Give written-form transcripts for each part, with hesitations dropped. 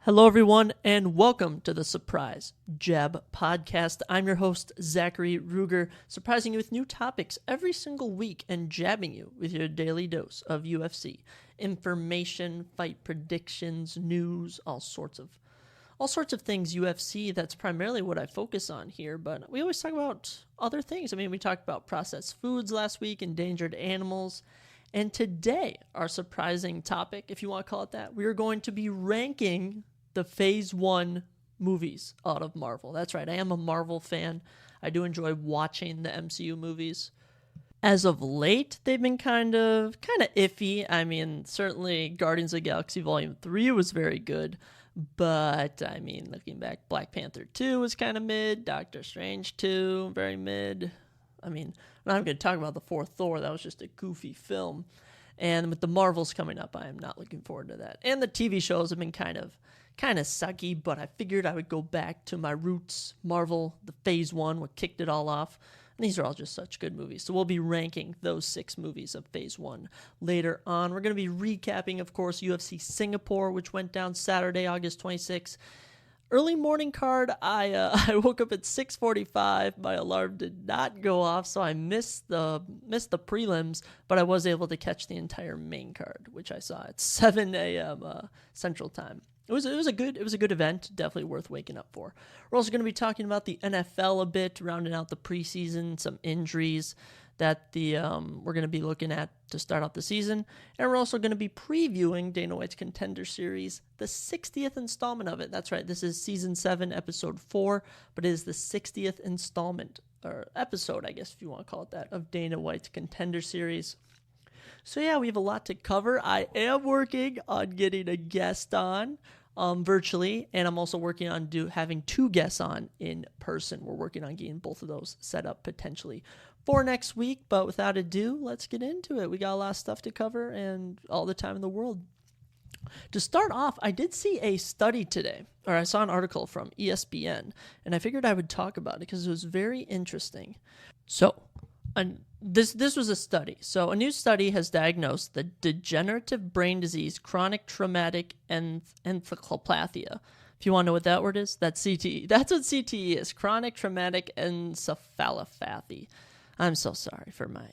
Hello, everyone, and welcome to the Surprise Jab Podcast. I'm your host, Zachary Ruger, surprising you with new topics every single week and jabbing you with your daily dose of UFC information, fight predictions, news, all sorts of things UFC. That's primarily what I focus on here, but we always talk about other things. I mean, we talked about processed foods last week, endangered animals. And today, our surprising topic, if you want to call it that, we are going to be ranking the Phase One movies out of Marvel. That's right, I am a Marvel fan. I do enjoy watching the MCU movies. As of late, they've been kind of iffy. I mean, certainly Guardians of the Galaxy Volume 3 was very good, but I mean, looking back, Black Panther 2 was kind of mid, Doctor Strange 2, very mid. I mean, I'm not going to talk about the fourth Thor. That was just a goofy film. And with the Marvels coming up, I am not looking forward to that. And the TV shows have been kind of sucky, but I figured I would go back to my roots. Marvel, the Phase One, what kicked it all off. And these are all just such good movies. So we'll be ranking those 6 movies of Phase One later on. We're going to be recapping, of course, UFC Singapore, which went down Saturday, August 26th. Early morning card, I woke up at 6:45. My alarm did not go off, so I missed the prelims, but I was able to catch the entire main card, which I saw at 7 a.m. Central Time. It was a good event, definitely worth waking up for. We're also going to be talking about the NFL a bit, rounding out the preseason, some injuries that we're going to be looking at to start out the season. And we're also going to be previewing Dana White's Contender Series, the 60th installment of it. That's right, this is Season 7, Episode 4, but it is the 60th installment, or episode, I guess, if you want to call it that, of Dana White's Contender Series. So yeah, we have a lot to cover. I am working on getting a guest on virtually, and I'm also working on having 2 guests on in person. We're working on getting both of those set up potentially for next week, but without ado, let's get into it. We got a lot of stuff to cover and all the time in the world. To start off, I did see a study today, or I saw an article from ESPN, and I figured I would talk about it because it was very interesting. So, this was a study. So, a new study has diagnosed the degenerative brain disease chronic traumatic encephalopathy. If you want to know what that word is, that's CTE. That's what CTE is, chronic traumatic encephalopathy. I'm so sorry for my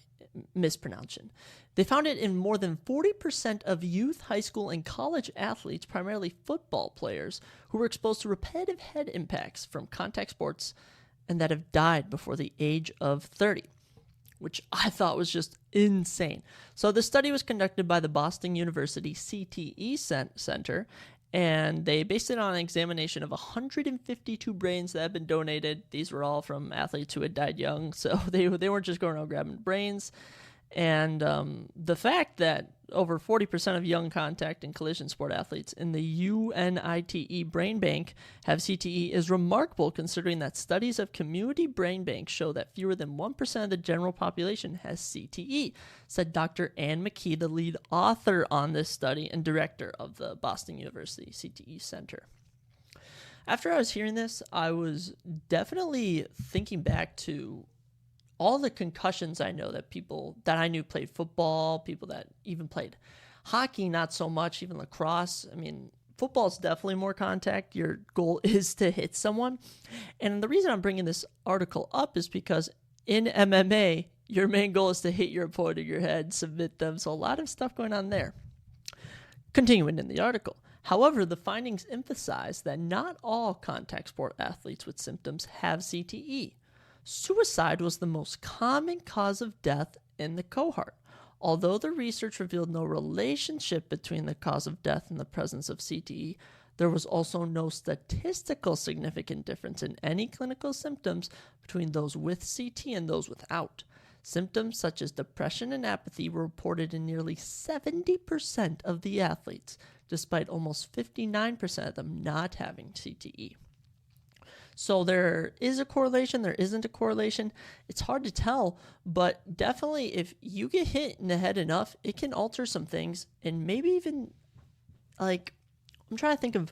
mispronunciation. They found it in more than 40% of youth, high school, and college athletes, primarily football players, who were exposed to repetitive head impacts from contact sports and that have died before the age of 30, which I thought was just insane. So the study was conducted by the Boston University CTE Center, and they based it on an examination of 152 brains that had been donated. These were all from athletes who had died young, so they weren't just going around grabbing brains. And the fact that over 40% of young contact and collision sport athletes in the UNITE Brain Bank have CTE is remarkable, considering that studies of community brain banks show that fewer than 1% of the general population has CTE, said Dr. Ann McKee, the lead author on this study and director of the Boston University CTE Center. After I was hearing this, I was definitely thinking back to all the concussions I know that people that I knew played football, people that even played hockey, not so much, even lacrosse. I mean, football is definitely more contact. Your goal is to hit someone. And the reason I'm bringing this article up is because in MMA, your main goal is to hit your opponent in your head, submit them. So a lot of stuff going on there. Continuing in the article. However, the findings emphasize that not all contact sport athletes with symptoms have CTE. Suicide was the most common cause of death in the cohort. Although the research revealed no relationship between the cause of death and the presence of CTE, there was also no statistical significant difference in any clinical symptoms between those with CTE and those without. Symptoms such as depression and apathy were reported in nearly 70% of the athletes, despite almost 59% of them not having CTE. So there is a correlation, there isn't a correlation. It's hard to tell, but definitely if you get hit in the head enough, it can alter some things, and maybe even, like, I'm trying to think of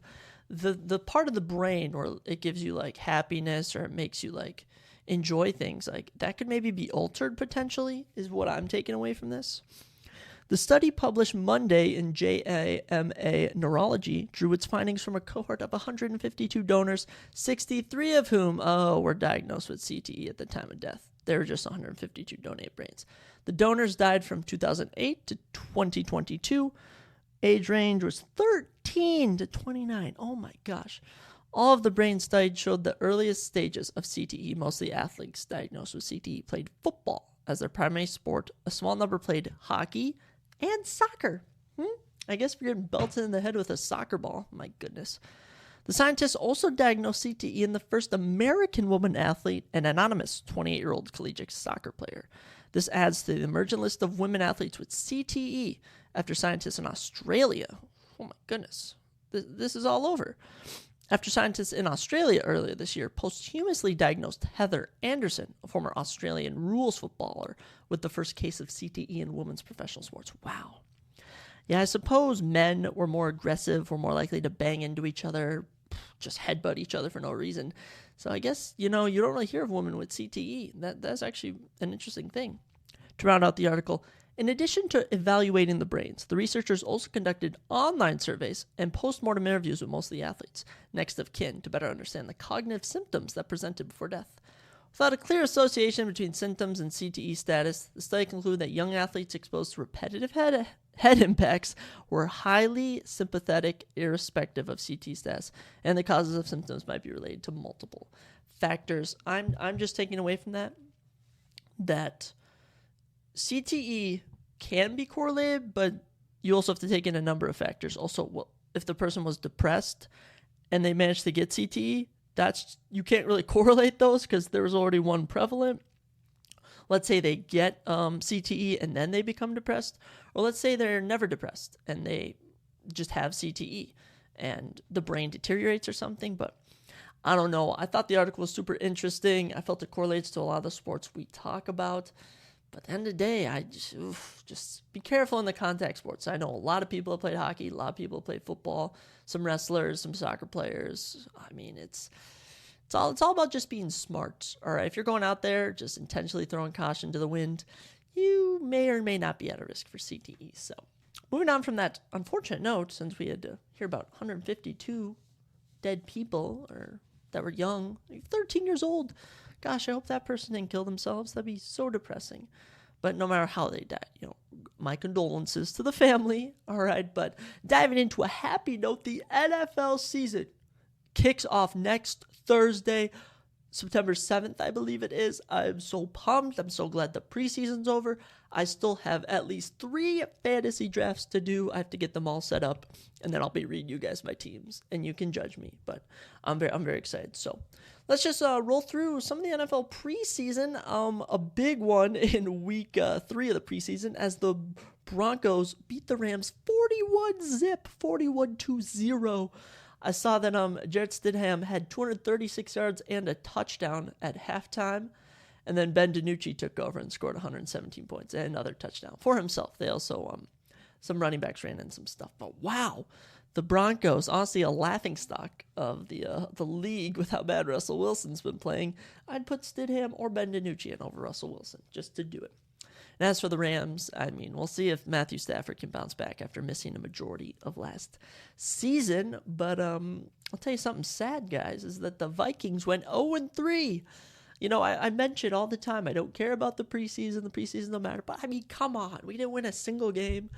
the part of the brain where it gives you, like, happiness, or it makes you, like, enjoy things. Like, that could maybe be altered potentially, is what I'm taking away from this. The study published Monday in JAMA Neurology drew its findings from a cohort of 152 donors, 63 of whom were diagnosed with CTE at the time of death. There were just 152 donated brains. The donors died from 2008 to 2022. Age range was 13 to 29. Oh my gosh. All of the brains studied showed the earliest stages of CTE. Most of the athletes diagnosed with CTE played football as their primary sport. A small number played hockey and soccer. I guess we're getting belted in the head with a soccer ball. My goodness. The scientists also diagnosed CTE in the first American woman athlete, an anonymous 28-year-old collegiate soccer player. This adds to the emergent list of women athletes with CTE after scientists in Australia. Oh my goodness. This is all over. After scientists in Australia earlier this year posthumously diagnosed Heather Anderson, a former Australian rules footballer, with the first case of CTE in women's professional sports. Wow. Yeah, I suppose men were more aggressive, were more likely to bang into each other, just headbutt each other for no reason. So I guess, you don't really hear of women with CTE. That's actually an interesting thing. To round out the article, in addition to evaluating the brains, the researchers also conducted online surveys and post-mortem interviews with most of the athletes, next of kin, to better understand the cognitive symptoms that presented before death. Without a clear association between symptoms and CTE status, the study concluded that young athletes exposed to repetitive head impacts were highly sympathetic irrespective of CTE status, and the causes of symptoms might be related to multiple factors. I'm just taking away from that CTE can be correlated, but you also have to take in a number of factors. Also, if the person was depressed and they managed to get CTE, you can't really correlate those because there was already one prevalent. Let's say they get CTE and then they become depressed, or let's say they're never depressed and they just have CTE and the brain deteriorates or something. But I don't know. I thought the article was super interesting. I felt it correlates to a lot of the sports we talk about. But at the end of the day, I just be careful in the contact sports. I know a lot of people have played hockey, a lot of people have played football, some wrestlers, some soccer players. I mean, it's all about just being smart. All right, if you're going out there just intentionally throwing caution to the wind, you may or may not be at a risk for CTE. So, moving on from that unfortunate note, since we had to hear about 152 dead people that were young, 13 years old. Gosh, I hope that person didn't kill themselves. That'd be so depressing. But no matter how they died, my condolences to the family. All right, but diving into a happy note, the NFL season kicks off next Thursday, September 7th, I believe it is. I'm so pumped. I'm so glad the preseason's over. I still have at least 3 fantasy drafts to do. I have to get them all set up, and then I'll be reading you guys my teams, and you can judge me. But I'm very excited. So let's just roll through some of the NFL preseason. A big one in week 3 of the preseason as the Broncos beat the Rams 41-0. I saw that Jarrett Stidham had 236 yards and a touchdown at halftime. And then Ben DiNucci took over and scored 117 points and another touchdown for himself. They also, some running backs ran in some stuff. But wow, the Broncos, honestly a laughingstock of the league with how bad Russell Wilson's been playing. I'd put Stidham or Ben DiNucci in over Russell Wilson just to do it. And as for the Rams, I mean, we'll see if Matthew Stafford can bounce back after missing a majority of last season. But I'll tell you something sad, guys, is that the Vikings went 0-3. I mention all the time, I don't care about the preseason. The preseason don't matter. But, I mean, come on. We didn't win a single game.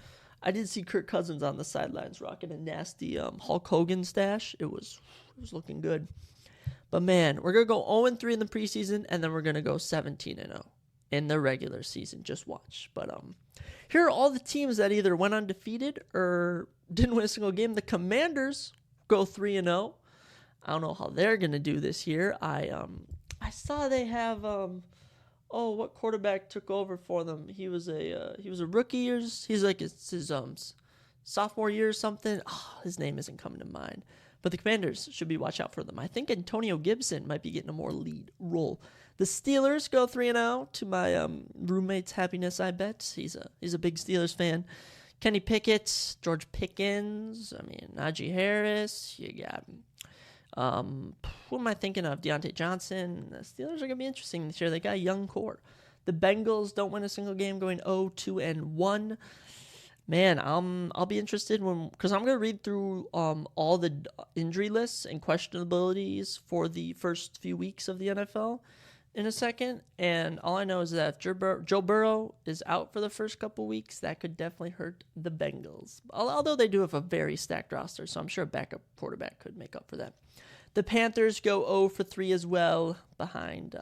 I did see Kirk Cousins on the sidelines rocking a nasty Hulk Hogan stash. It was looking good. But, man, we're going to go 0-3 in the preseason, and then we're going to go 17-0. In the regular season. Just watch. But here are all the teams that either went undefeated or didn't win a single game. The Commanders go 3-0. I don't know how they're gonna do this year. I saw they have what quarterback took over for them? He was a rookie. He's like his sophomore year or something. His name isn't coming to mind. But the Commanders should be watch out for them. I think Antonio Gibson might be getting a more lead role. The Steelers go 3-0 to my roommate's happiness, I bet. He's a big Steelers fan. Kenny Pickett, George Pickens, Najee Harris. You got, who am I thinking of? Deontay Johnson. The Steelers are going to be interesting this year. They got a young core. The Bengals don't win a single game, going 0-2-1. Man, I'll be interested because I'm gonna read through all the injury lists and questionabilities for the first few weeks of the NFL in a second, and all I know is that if Joe Burrow is out for the first couple weeks, that could definitely hurt the Bengals. Although they do have a very stacked roster, so I'm sure a backup quarterback could make up for that. The Panthers go 0 for 3 as well behind.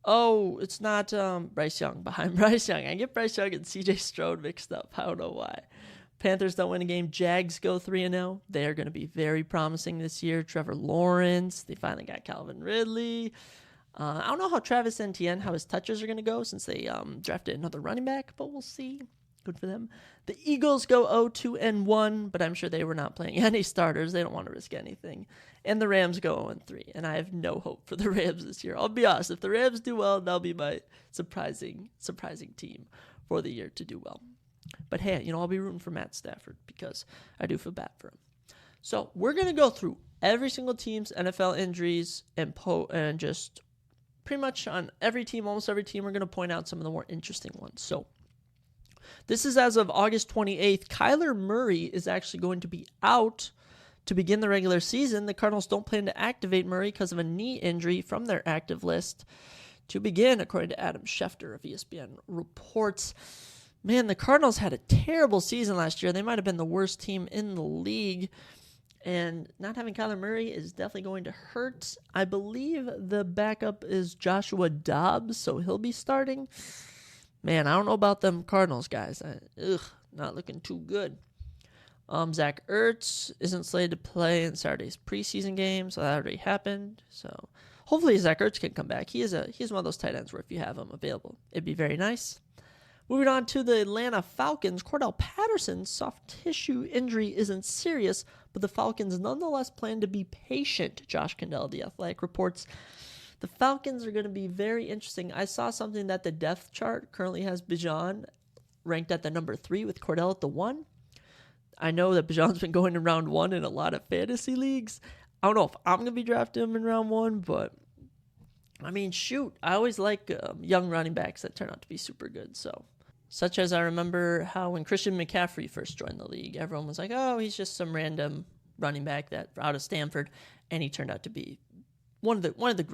It's not Bryce Young, behind Bryce Young. I get Bryce Young and CJ Stroud mixed up. I don't know why. Panthers don't win a game. Jags go 3-0. They are going to be very promising this year. Trevor Lawrence. They finally got Calvin Ridley. I don't know how Travis Etienne, how his touches are going to go since they drafted another running back, but we'll see. Good for them. The Eagles go 0-2-1, but I'm sure they were not playing any starters. They don't want to risk anything. And the Rams go 0-3, and I have no hope for the Rams this year. I'll be honest. If the Rams do well, they'll be my surprising team for the year to do well. But hey, I'll be rooting for Matt Stafford because I do feel bad for him. So we're going to go through every single team's NFL injuries and just pretty much on every team, almost every team, we're going to point out some of the more interesting ones. So this is as of August 28th. Kyler Murray is actually going to be out to begin the regular season. The Cardinals don't plan to activate Murray because of a knee injury from their active list to begin, according to Adam Schefter of ESPN reports. Man, the Cardinals had a terrible season last year. They might have been the worst team in the league. And not having Kyler Murray is definitely going to hurt. I believe the backup is Joshua Dobbs, so he'll be starting. Man, I don't know about them Cardinals guys. Not looking too good. Zach Ertz isn't slated to play in Saturday's preseason game, so that already happened. So hopefully Zach Ertz can come back. He's one of those tight ends where if you have him available, it'd be very nice. Moving on to the Atlanta Falcons, Cordell Patterson's soft tissue injury isn't serious, but the Falcons nonetheless plan to be patient, Josh Kendall of The Athletic reports. The Falcons are going to be very interesting. I saw something that the depth chart currently has Bijan ranked at the number 3 with Cordell at the 1. I know that Bijan's been going in round 1 in a lot of fantasy leagues. I don't know if I'm going to be drafting him in round 1, but I always like young running backs that turn out to be super good. So, such as I remember how when Christian McCaffrey first joined the league, everyone was like, oh, he's just some random running back that out of Stanford, and he turned out to be one of the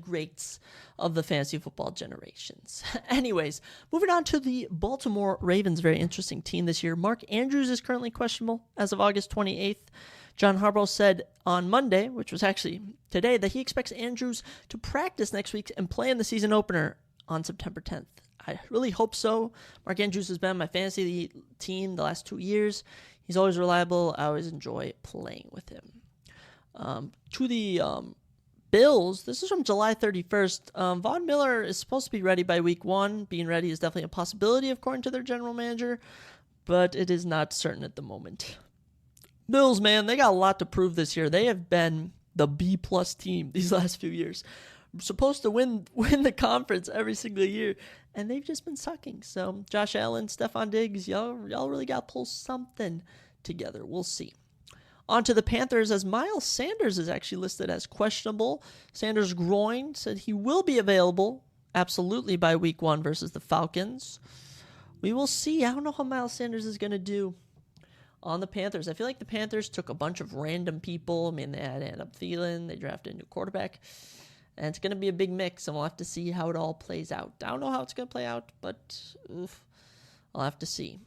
greats of the fantasy football generations. Anyways, moving on to the Baltimore Ravens, very interesting team this year. Mark Andrews is currently questionable as of August 28th. John Harbaugh said on Monday, which was actually today, that he expects Andrews to practice next week and play in the season opener on September 10th. I really hope so. Mark Andrews has been on my fantasy team the last 2 years. He's always reliable. I always enjoy playing with him. To the Bills, this is from July 31st. Von Miller is supposed to be ready by week 1. Being ready is definitely a possibility, according to their general manager, but it is not certain at the moment. Bills, man, they got a lot to prove this year. They have been the B-plus team these last few years. Supposed to win the conference every single year, and they've just been sucking. So Josh Allen, Stephon Diggs, y'all really got to pull something together. We'll see. On to the Panthers, as Miles Sanders is actually listed as questionable. Sanders' groin said he will be available absolutely by week 1 versus the Falcons. We will see. I don't know how Miles Sanders is going to do on the Panthers. I feel like the Panthers took a bunch of random people. They had Adam Thielen. They drafted a new quarterback. And it's going to be a big mix, and we'll have to see how it all plays out. I don't know how it's going to play out, but I'll have to see.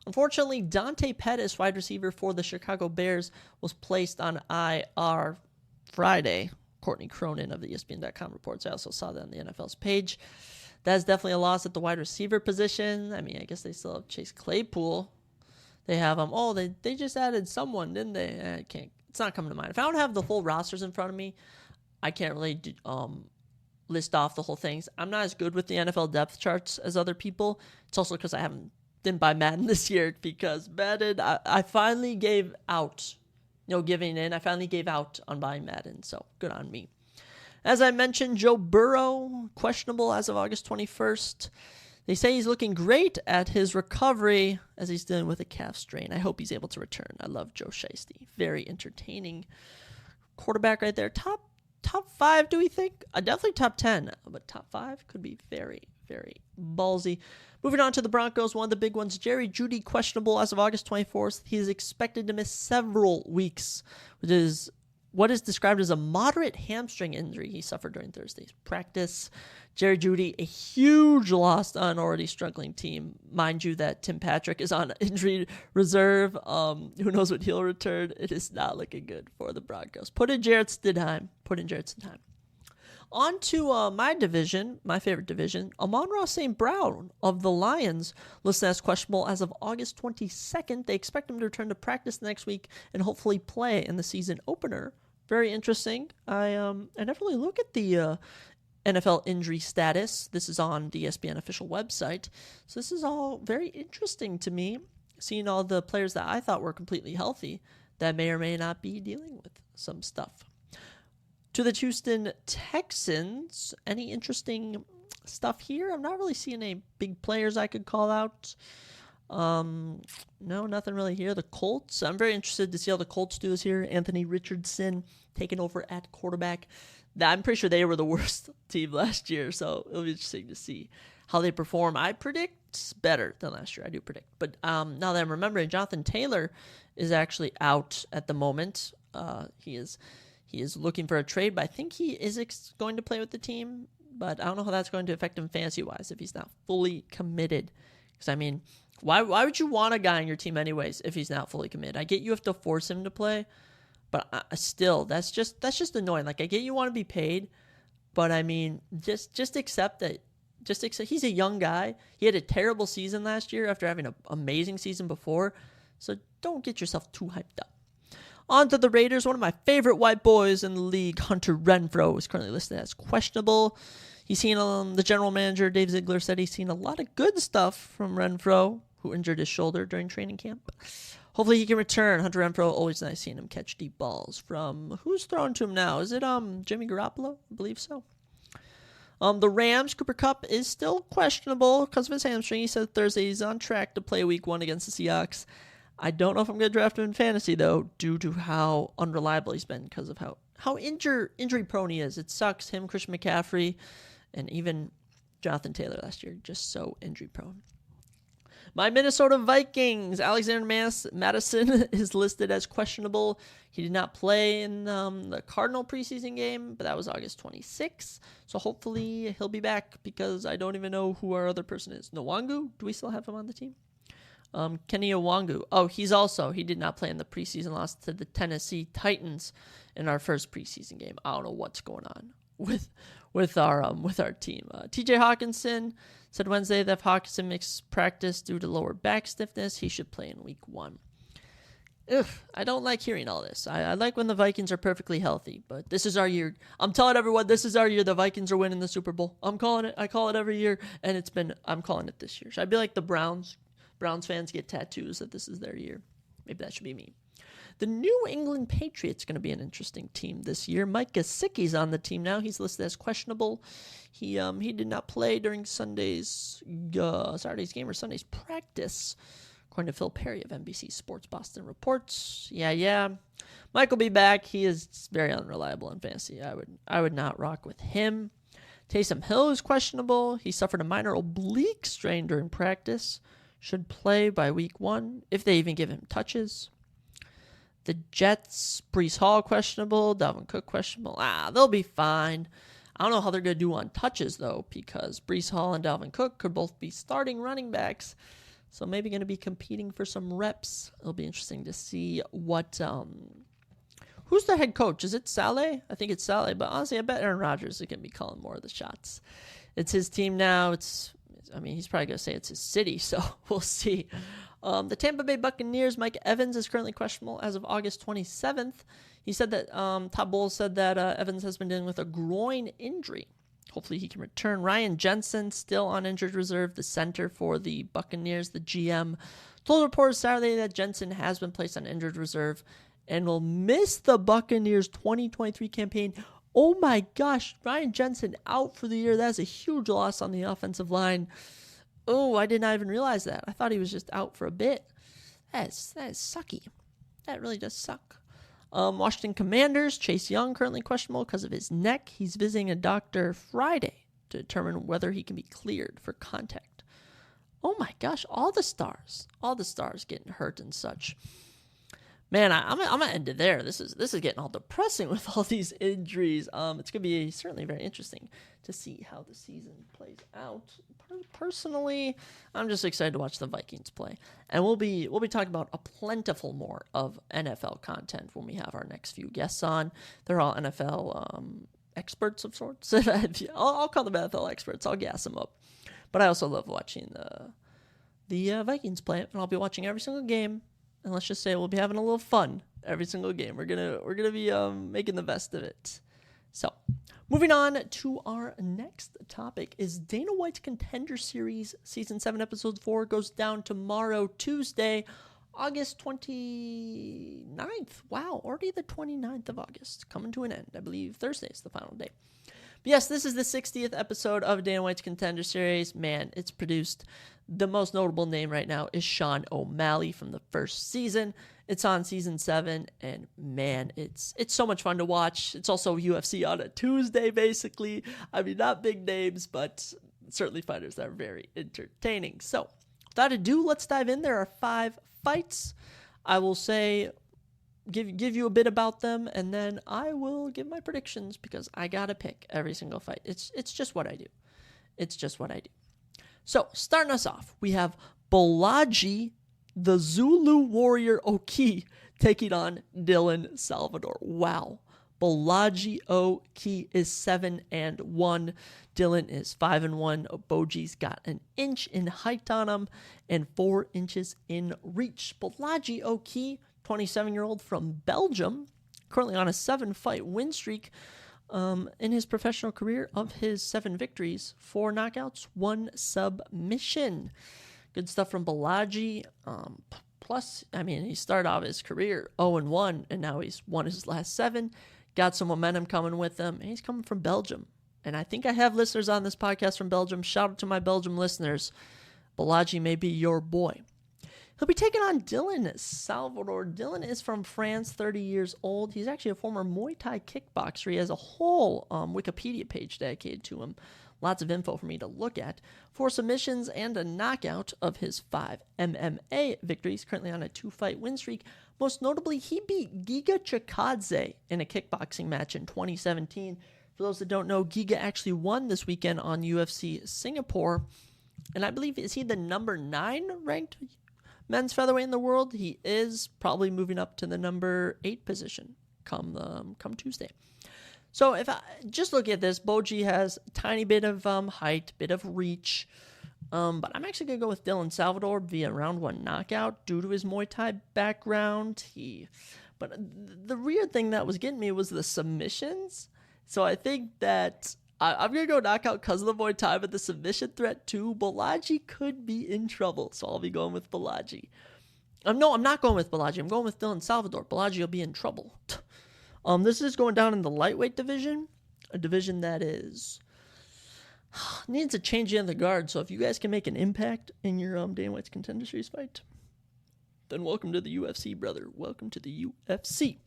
Unfortunately, Dante Pettis, wide receiver for the Chicago Bears, was placed on IR Friday. Courtney Cronin of the ESPN.com reports. I also saw that on the NFL's page. That's definitely a loss at the wide receiver position. I guess they still have Chase Claypool. They have they just added someone, didn't they? It's not coming to mind. If I don't have the full rosters in front of me, I can't really list off the whole things. I'm not as good with the NFL depth charts as other people. It's also because I didn't buy Madden this year, because Madden, I finally gave out, I finally gave out on buying Madden, so good on me. As I mentioned, Joe Burrow, questionable as of August 21st. They say he's looking great at his recovery as he's dealing with a calf strain. I hope he's able to return. I love Joe Shiesty. Very entertaining quarterback right there. Top 5, do we think? Definitely top 10, but top 5 could be very, very ballsy. Moving on to the Broncos, one of the big ones, Jerry Jeudy, questionable as of August 24th. He is expected to miss several weeks, which is what is described as a moderate hamstring injury he suffered during Thursday's practice. Jerry Jeudy, a huge loss to an already struggling team. Mind you that Tim Patrick is on injury reserve. Who knows what he'll return. It is not looking good for the Broncos. Put in Jarrett Stidham. On to my division, my favorite division. Amon-Ra St. Brown of the Lions listed as questionable as of August 22nd. They expect him to return to practice next week and hopefully play in the season opener. Very interesting. I never really look at the NFL injury status. This is on the ESPN official website. So this is all very interesting to me, seeing all the players that I thought were completely healthy that may or may not be dealing with some stuff. To the Houston Texans, any interesting stuff here? I'm not really seeing any big players I could call out. No, nothing really here. The Colts, I'm very interested to see how the Colts do this here. Anthony Richardson taking over at quarterback. I'm pretty sure they were the worst team last year, so it'll be interesting to see how they perform. I predict better than last year. I do predict. But now that I'm remembering, Jonathan Taylor is actually out at the moment. He is looking for a trade, but I think he is going to play with the team. But I don't know how that's going to affect him fantasy-wise if he's not fully committed. Because, I mean, why would you want a guy on your team anyways if he's not fully committed? I get you have to force him to play, but still, that's just annoying. Like, I get you want to be paid, but, I mean, just accept that. Just accept he's a young guy. He had a terrible season last year after having an amazing season before. So don't get yourself too hyped up. On to the Raiders, one of my favorite white boys in the league, Hunter Renfrow, is currently listed as questionable. He's seen, the general manager, Dave Ziegler, said he's seen a lot of good stuff from Renfrow, who injured his shoulder during training camp. Hopefully he can return. Hunter Renfrow, always nice seeing him catch deep balls from, who's throwing to him now? Is it Jimmy Garoppolo? I believe so. The Rams, Cooper Kupp is still questionable because of his hamstring. He said Thursday he's on track to play week 1 against the Seahawks. I don't know if I'm going to draft him in fantasy, though, due to how unreliable he's been because of how injury prone he is. It sucks. Him, Christian McCaffrey, and even Jonathan Taylor last year, just so injury prone. My Minnesota Vikings, Alexander Mattison is listed as questionable. He did not play in the Cardinal preseason game, but that was August 26th. So hopefully he'll be back because I don't even know who our other person is. Nwangu? Do we still have him on the team? Kenny Nwangu. Oh, he did not play in the preseason loss to the Tennessee Titans in our first preseason game. I don't know what's going on with our team. TJ Hawkinson said Wednesday that if Hawkinson missed practice due to lower back stiffness, he should play in week 1. I don't like hearing all this. I like when the Vikings are perfectly healthy, but this is our year. I'm telling everyone, this is our year. The Vikings are winning the Super Bowl. I'm calling it. I call it every year, and I'm calling it this year. Should I be like the Browns? Browns fans get tattoos that this is their year. Maybe that should be me. The New England Patriots are going to be an interesting team this year. Mike Gesicki's on the team now. He's listed as questionable. He did not play during Saturday's game or Sunday's practice, according to Phil Perry of NBC Sports Boston reports. Yeah. Mike will be back. He is very unreliable in fantasy. I would not rock with him. Taysom Hill is questionable. He suffered a minor oblique strain during practice. Should play by week 1, if they even give him touches. The Jets, Breece Hall questionable, Dalvin Cook questionable. They'll be fine. I don't know how they're going to do on touches, though, because Breece Hall and Dalvin Cook could both be starting running backs, so maybe going to be competing for some reps. It'll be interesting to see what... who's the head coach? Is it Saleh? I think it's Saleh, but honestly, I bet Aaron Rodgers is going to be calling more of the shots. It's his team now. He's probably going to say it's his city, so we'll see. The Tampa Bay Buccaneers, Mike Evans is currently questionable as of August 27th. He said that, Todd Bowles said that Evans has been dealing with a groin injury. Hopefully he can return. Ryan Jensen still on injured reserve, the center for the Buccaneers. The GM told reporters Saturday that Jensen has been placed on injured reserve and will miss the Buccaneers 2023 campaign. Oh my gosh, Ryan Jensen out for the year. That's a huge loss on the offensive line. Oh, I did not even realize that. I thought he was just out for a bit. That is sucky. That really does suck. Washington Commanders, Chase Young currently questionable because of his neck. He's visiting a doctor Friday to determine whether he can be cleared for contact. Oh my gosh, all the stars getting hurt and such. Man, I'm gonna end it there. This is getting all depressing with all these injuries. It's gonna be certainly very interesting to see how the season plays out. Personally, I'm just excited to watch the Vikings play, and we'll be talking about a plentiful more of NFL content when we have our next few guests on. They're all NFL experts of sorts. I'll call them NFL experts. I'll gas them up. But I also love watching the Vikings play, and I'll be watching every single game. And let's just say we'll be having a little fun every single game. We're gonna be making the best of it. So, moving on to our next topic is Dana White's Contender Series Season 7, Episode 4 goes down tomorrow, Tuesday, August 29th. Wow, already the 29th of August, coming to an end. I believe Thursday is the final day. But yes, this is the 60th episode of Dana White's Contender Series. Man, it's produced. The most notable name right now is Sean O'Malley from the first season. It's on season 7, and man, it's so much fun to watch. It's also UFC on a Tuesday, basically. I mean, not big names, but certainly fighters that are very entertaining. So, without ado, let's dive in. There are 5 fights. I will say, give you a bit about them, and then I will give my predictions because I gotta pick every single fight. It's just what I do. It's just what I do. So, starting us off, we have Balaji, the Zulu Warrior Oki, taking on Dylan Salvador. Wow. Balaji Oki is 7-1. Dylan is 5-1. Boji's got an inch in height on him and 4 inches in reach. Balaji Oki, 27-year-old from Belgium, currently on a 7-fight win streak. In his professional career, of his 7 victories, 4 knockouts, 1 submission. Good stuff from Balaji. Plus, I mean, he started off his career 0-1, and now he's won his last 7. Got some momentum coming with him, and he's coming from Belgium. And I think I have listeners on this podcast from Belgium. Shout out to my Belgium listeners. Balaji may be your boy. He'll be taking on Dylan Salvador. Dylan is from France, 30 years old. He's actually a former Muay Thai kickboxer. He has a whole Wikipedia page dedicated to him. Lots of info for me to look at. 4 submissions and a knockout of his 5 MMA victories. Currently on a 2-fight win streak. Most notably, he beat Giga Chikadze in a kickboxing match in 2017. For those that don't know, Giga actually won this weekend on UFC Singapore. And I believe, is he the number 9 ranked men's featherweight in the world? He is probably moving up to the number 8 position come Tuesday. So if I just look at this, Boji has a tiny bit of height, bit of reach, but I'm actually going to go with Dylan Salvador via round 1 knockout due to his Muay Thai background. But the weird thing that was getting me was the submissions. So I think that I'm going to go knockout because of the Muay Thai, but the submission threat too. Balaji could be in trouble, so I'll be going with Balaji. No, I'm not going with Balaji. I'm going with Dylan Salvador. Balaji will be in trouble. This is going down in the lightweight division, a division that needs a change in the guard. So if you guys can make an impact in your Dana White's Contender Series fight, then welcome to the UFC, brother. Welcome to the UFC.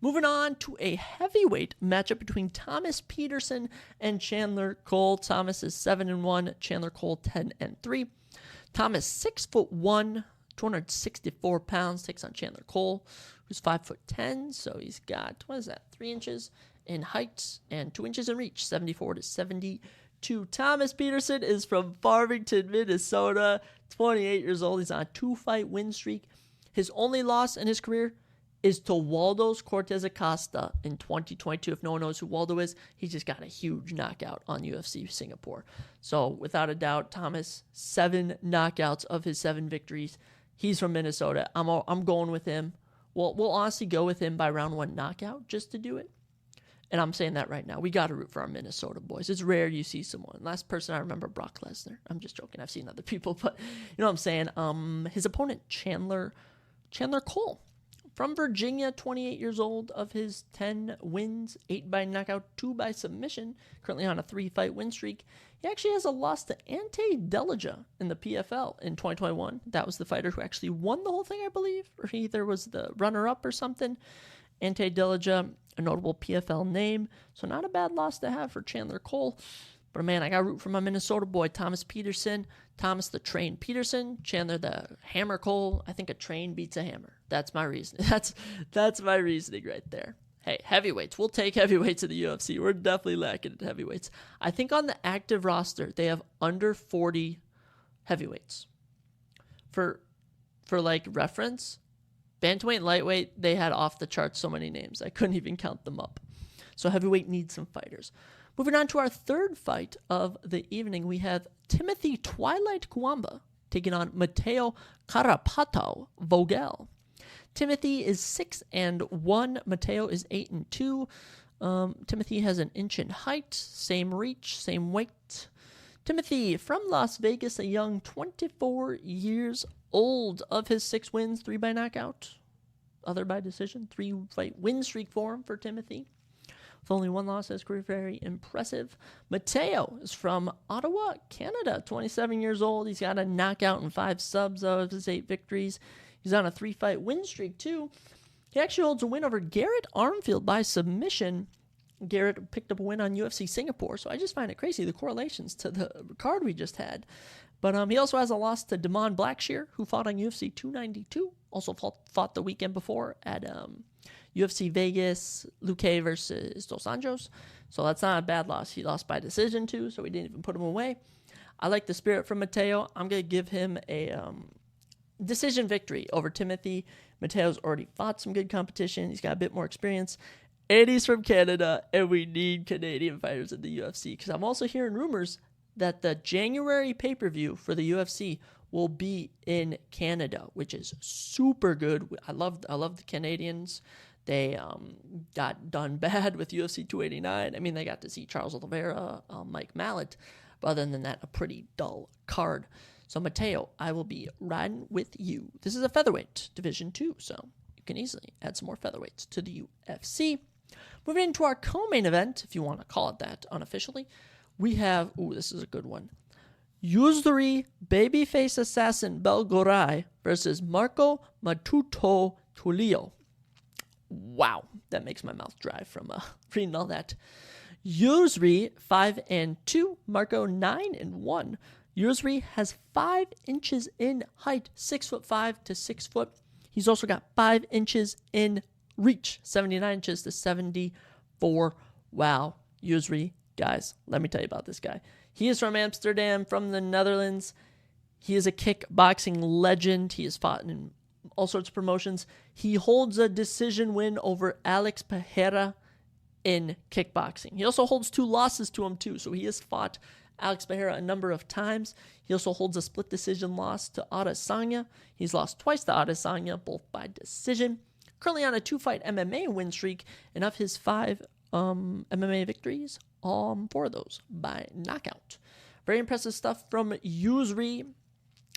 Moving on to a heavyweight matchup between Thomas Peterson and Chandler Cole. Thomas is 7-1, Chandler Cole 10-3. Thomas 6'1", 264 pounds, takes on Chandler Cole, who's 5'10", so he's got 3 inches in height and 2 inches in reach, 74-72. Thomas Peterson is from Farmington, Minnesota, 28 years old. He's on a 2-fight win streak. His only loss in his career is to Waldo's Cortez Acosta in 2022. If no one knows who Waldo is, he just got a huge knockout on UFC Singapore. So without a doubt, Thomas, 7 knockouts of his 7 victories. He's from Minnesota. I'm going with him. We'll honestly go with him by round 1 knockout just to do it. And I'm saying that right now. We got to root for our Minnesota boys. It's rare you see someone. Last person I remember, Brock Lesnar. I'm just joking. I've seen other people, but you know what I'm saying. His opponent, Chandler Cole, from Virginia, 28 years old. Of his 10 wins, 8 by knockout, 2 by submission. Currently on a 3-fight win streak. He actually has a loss to Ante Delija in the PFL in 2021. That was the fighter who actually won the whole thing, I believe. Or he either was the runner-up or something. Ante Delija, a notable PFL name. So not a bad loss to have for Chandler Cole. But man, I got to root for my Minnesota boy, Thomas Peterson. Thomas the Train Peterson, Chandler the Hammer Cole. I think a train beats a hammer. That's my reasoning. That's my reasoning right there. Hey, heavyweights. We'll take heavyweights in the UFC. We're definitely lacking in heavyweights. I think on the active roster, they have under 40 heavyweights. For like reference, bantamweight and lightweight, they had off the charts so many names. I couldn't even count them up. So heavyweight needs some fighters. Moving on to our third fight of the evening, we have Timothy Twilight Kwamba taking on Mateo Carapato Vogel. Timothy is 6-1. Mateo is 8-2. Timothy has an inch in height, same reach, same weight. Timothy from Las Vegas, a young 24 years old. Of his 6 wins, 3 by knockout, other by decision. 3-fight win streak for him for Timothy. With only 1 loss in his career, very impressive. Mateo is from Ottawa, Canada, 27 years old. He's got a knockout and 5 subs of his 8 victories. He's on a 3-fight win streak, too. He actually holds a win over Garrett Armfield by submission. Garrett picked up a win on UFC Singapore, so I just find it crazy, the correlations to the card we just had. But he also has a loss to Damon Blackshear, who fought on UFC 292. Also fought the weekend before at UFC Vegas, Luque versus Dos Anjos. So that's not a bad loss. He lost by decision, too, so we didn't even put him away. I like the spirit from Mateo. I'm going to give him a decision victory over Timothy. Mateo's already fought some good competition. He's got a bit more experience. And he's from Canada, and we need Canadian fighters in the UFC. Because I'm also hearing rumors that the January pay-per-view for the UFC will be in Canada, which is super good. I love the Canadians. They got done bad with UFC 289. I mean, they got to see Charles Oliveira, Mike Mallet. But other than that, a pretty dull card. So, Mateo, I will be riding with you. This is a featherweight division, too, so you can easily add some more featherweights to the UFC. Moving into our co-main event, if you want to call it that unofficially, we have, this is a good one, Yuzuri Babyface Assassin Belgorai versus Marco Matuto Tulio. Wow, that makes my mouth dry from reading all that. Yuzuri 5-2, Marco 9-1. Yuzuri has 5 inches in height, 6'5" to 6 foot. He's also got 5 inches in reach, 79 inches to 74. Wow, Yuzuri, guys, let me tell you about this guy. He is from Amsterdam, from the Netherlands. He is a kickboxing legend. He has fought in all sorts of promotions. He holds a decision win over Alex Pereira in kickboxing. He also holds 2 losses to him, too, so he has fought Alex Pereira a number of times. He also holds a split decision loss to Adesanya. He's lost twice to Adesanya, both by decision. Currently on a 2-fight MMA win streak, and of his 5 MMA victories, 4 of those by knockout. Very impressive stuff from Yuzuri.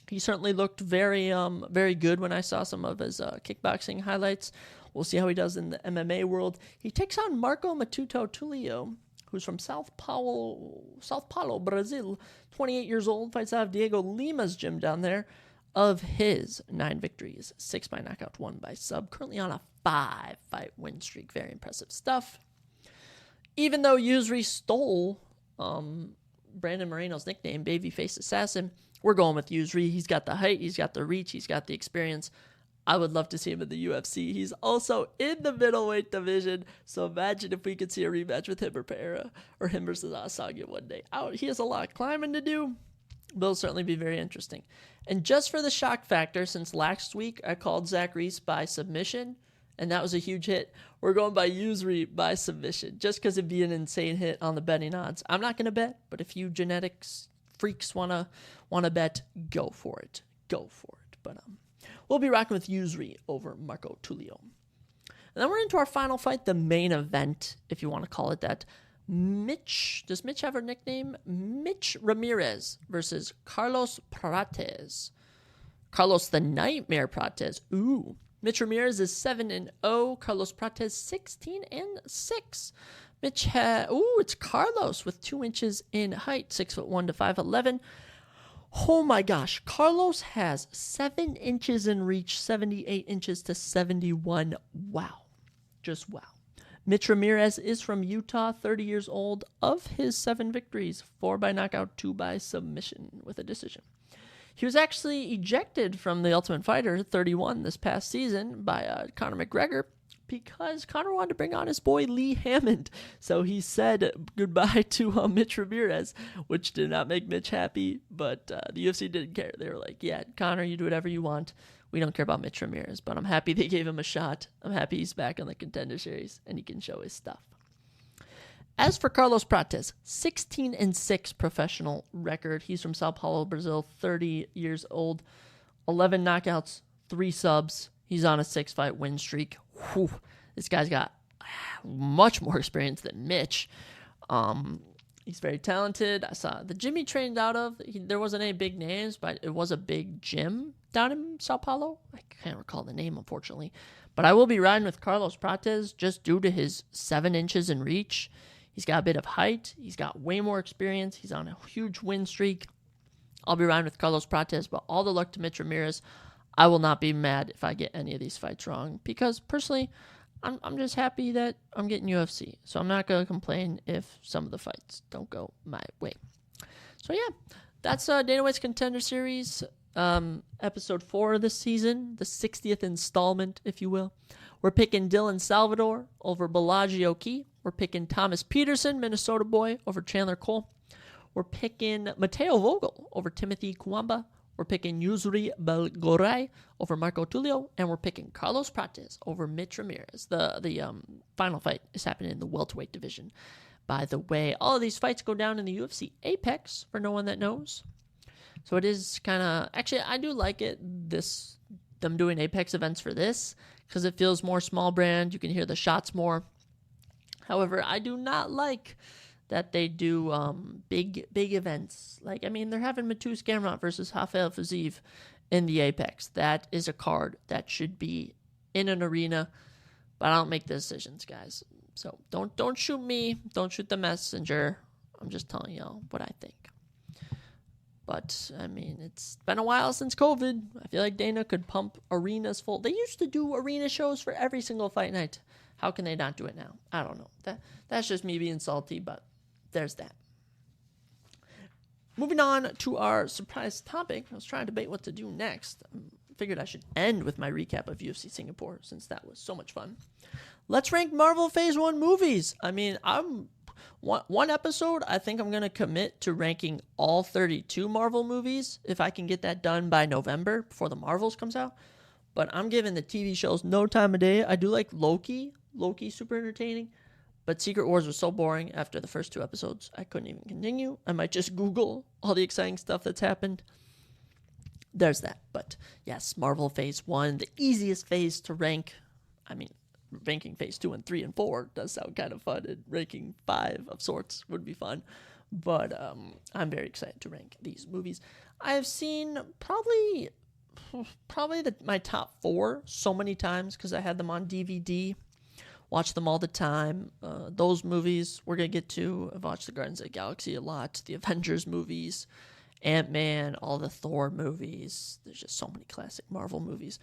He certainly looked very good when I saw some of his kickboxing highlights. We'll see how he does in the MMA world. He takes on Marco Matuto Tulio, who's from Sao Paulo, Brazil, 28 years old, fights out of Diego Lima's gym down there. Of his 9 victories, 6 by knockout, 1 by sub, currently on a 5-fight win streak. Very impressive stuff. Even though Yuzuri stole Brandon Moreno's nickname, Babyface Assassin, we're going with Yuzuri. He's got the height, he's got the reach, he's got the experience. I would love to see him in the UFC. He's also in the middleweight division, so imagine if we could see a rematch with him or Pereira, or him versus Adesanya one day. He has a lot of climbing to do, but it'll certainly be very interesting. And just for the shock factor, since last week I called Zach Reese by submission, and that was a huge hit, we're going by Yuzuri by submission, just because it'd be an insane hit on the betting odds. I'm not going to bet, but if you genetics freaks want to bet, go for it. Go for it. But we'll be rocking with Yuzuri over Marco Tulio. And then we're into our final fight, the main event, if you want to call it that. Does Mitch have her nickname? Mitch Ramirez versus Carlos Prates. Carlos the Nightmare Prates. Ooh. Mitch Ramirez is 7-0. Carlos Prates 16-6. It's Carlos with 2 inches in height, 6'1" to 5'11". Oh my gosh. Carlos has 7 inches in reach, 78 inches to 71. Wow. Just wow. Mitch Ramirez is from Utah, 30 years old. Of his 7 victories, 4 by knockout, 2 by submission with a decision. He was actually ejected from The Ultimate Fighter 31 this past season by Conor McGregor because Conor wanted to bring on his boy Lee Hammond. So he said goodbye to Mitch Ramirez, which did not make Mitch happy, but the UFC didn't care. They were like, yeah, Conor, you do whatever you want. We don't care about Mitch Ramirez, but I'm happy they gave him a shot. I'm happy he's back on the Contender Series and he can show his stuff. As for Carlos Prates, 16-6 professional record. He's from Sao Paulo, Brazil, 30 years old, 11 knockouts, 3 subs. He's on a 6-fight win streak. Whew. This guy's got much more experience than Mitch. He's very talented. I saw the gym he trained out of. There wasn't any big names, but it was a big gym down in Sao Paulo. I can't recall the name, unfortunately. But I will be riding with Carlos Prates just due to his 7 inches in reach. He's got a bit of height. He's got way more experience. He's on a huge win streak. I'll be riding with Carlos Prates, but all the luck to Mitch Ramirez. I will not be mad if I get any of these fights wrong because personally, I'm just happy that I'm getting UFC. So I'm not going to complain if some of the fights don't go my way. So yeah, that's Dana White's Contender Series, episode 4 of this season, the 60th installment, if you will. We're picking Dylan Salvador over Bellagio Key. We're picking Thomas Peterson, Minnesota boy, over Chandler Cole. We're picking Mateo Vogel over Timothy Kuamba. We're picking Yusri Belgoray over Marco Tulio. And we're picking Carlos Prates over Mitch Ramirez. The final fight is happening in the welterweight division. By the way, all of these fights go down in the UFC Apex, for no one that knows. So it is kind of... Actually, I do like it, them doing Apex events for this, because it feels more small brand. You can hear the shots more. However, I do not like that they do big events. Like, I mean, they're having Matus Gamrot versus Rafael Fiziev in the Apex. That is a card that should be in an arena, but I don't make the decisions, guys. So don't shoot me. Don't shoot the messenger. I'm just telling y'all what I think. But, I mean, it's been a while since COVID. I feel like Dana could pump arenas full. They used to do arena shows for every single fight night. How can they not do it now? I don't know. That's just me being salty, but there's that. Moving on to our surprise topic. I was trying to debate what to do next. I figured I should end with my recap of UFC Singapore since that was so much fun. Let's rank Marvel Phase 1 movies. I mean, one episode, I think I'm going to commit to ranking all 32 Marvel movies if I can get that done by November before the Marvels comes out. But I'm giving the TV shows no time of day. I do like Loki. Loki's super entertaining. But Secret Wars was so boring after the first 2 episodes, I couldn't even continue. I might just Google all the exciting stuff that's happened. There's that. But yes, Marvel Phase 1, the easiest phase to rank. I mean, ranking Phase 2 and 3 and 4 does sound kind of fun, and ranking 5 of sorts would be fun. But I'm very excited to rank these movies. I have seen probably my top 4 so many times because I had them on DVD. Watch them all the time. Those movies we're going to get to. I've watched the Guardians of the Galaxy a lot. The Avengers movies. Ant-Man. All the Thor movies. There's just so many classic Marvel movies.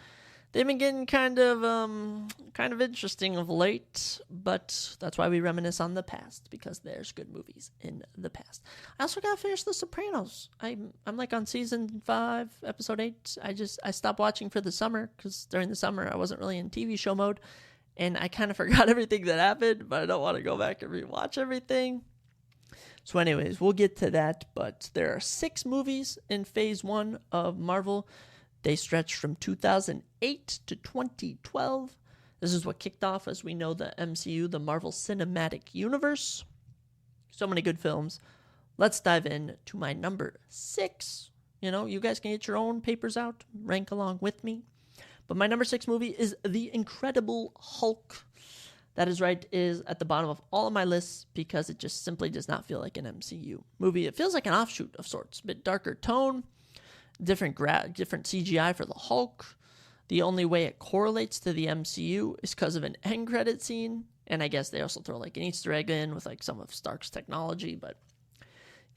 They've been getting kind of interesting of late. But that's why we reminisce on the past. Because there's good movies in the past. I also got to finish The Sopranos. I'm like on season 5, episode 8. I stopped watching for the summer. Because during the summer I wasn't really in TV show mode. And I kind of forgot everything that happened, but I don't want to go back and rewatch everything. So anyways, we'll get to that. But there are 6 movies in Phase 1 of Marvel. They stretch from 2008 to 2012. This is what kicked off, as we know, the MCU, the Marvel Cinematic Universe. So many good films. Let's dive in to my number 6. You know, you guys can get your own papers out, rank along with me. But my number 6 movie is The Incredible Hulk. That is right, is at the bottom of all of my lists because it just simply does not feel like an MCU movie. It feels like an offshoot of sorts. A bit darker tone, different CGI for the Hulk. The only way it correlates to the MCU is because of an end credit scene. And I guess they also throw like an Easter egg in with like some of Stark's technology, but...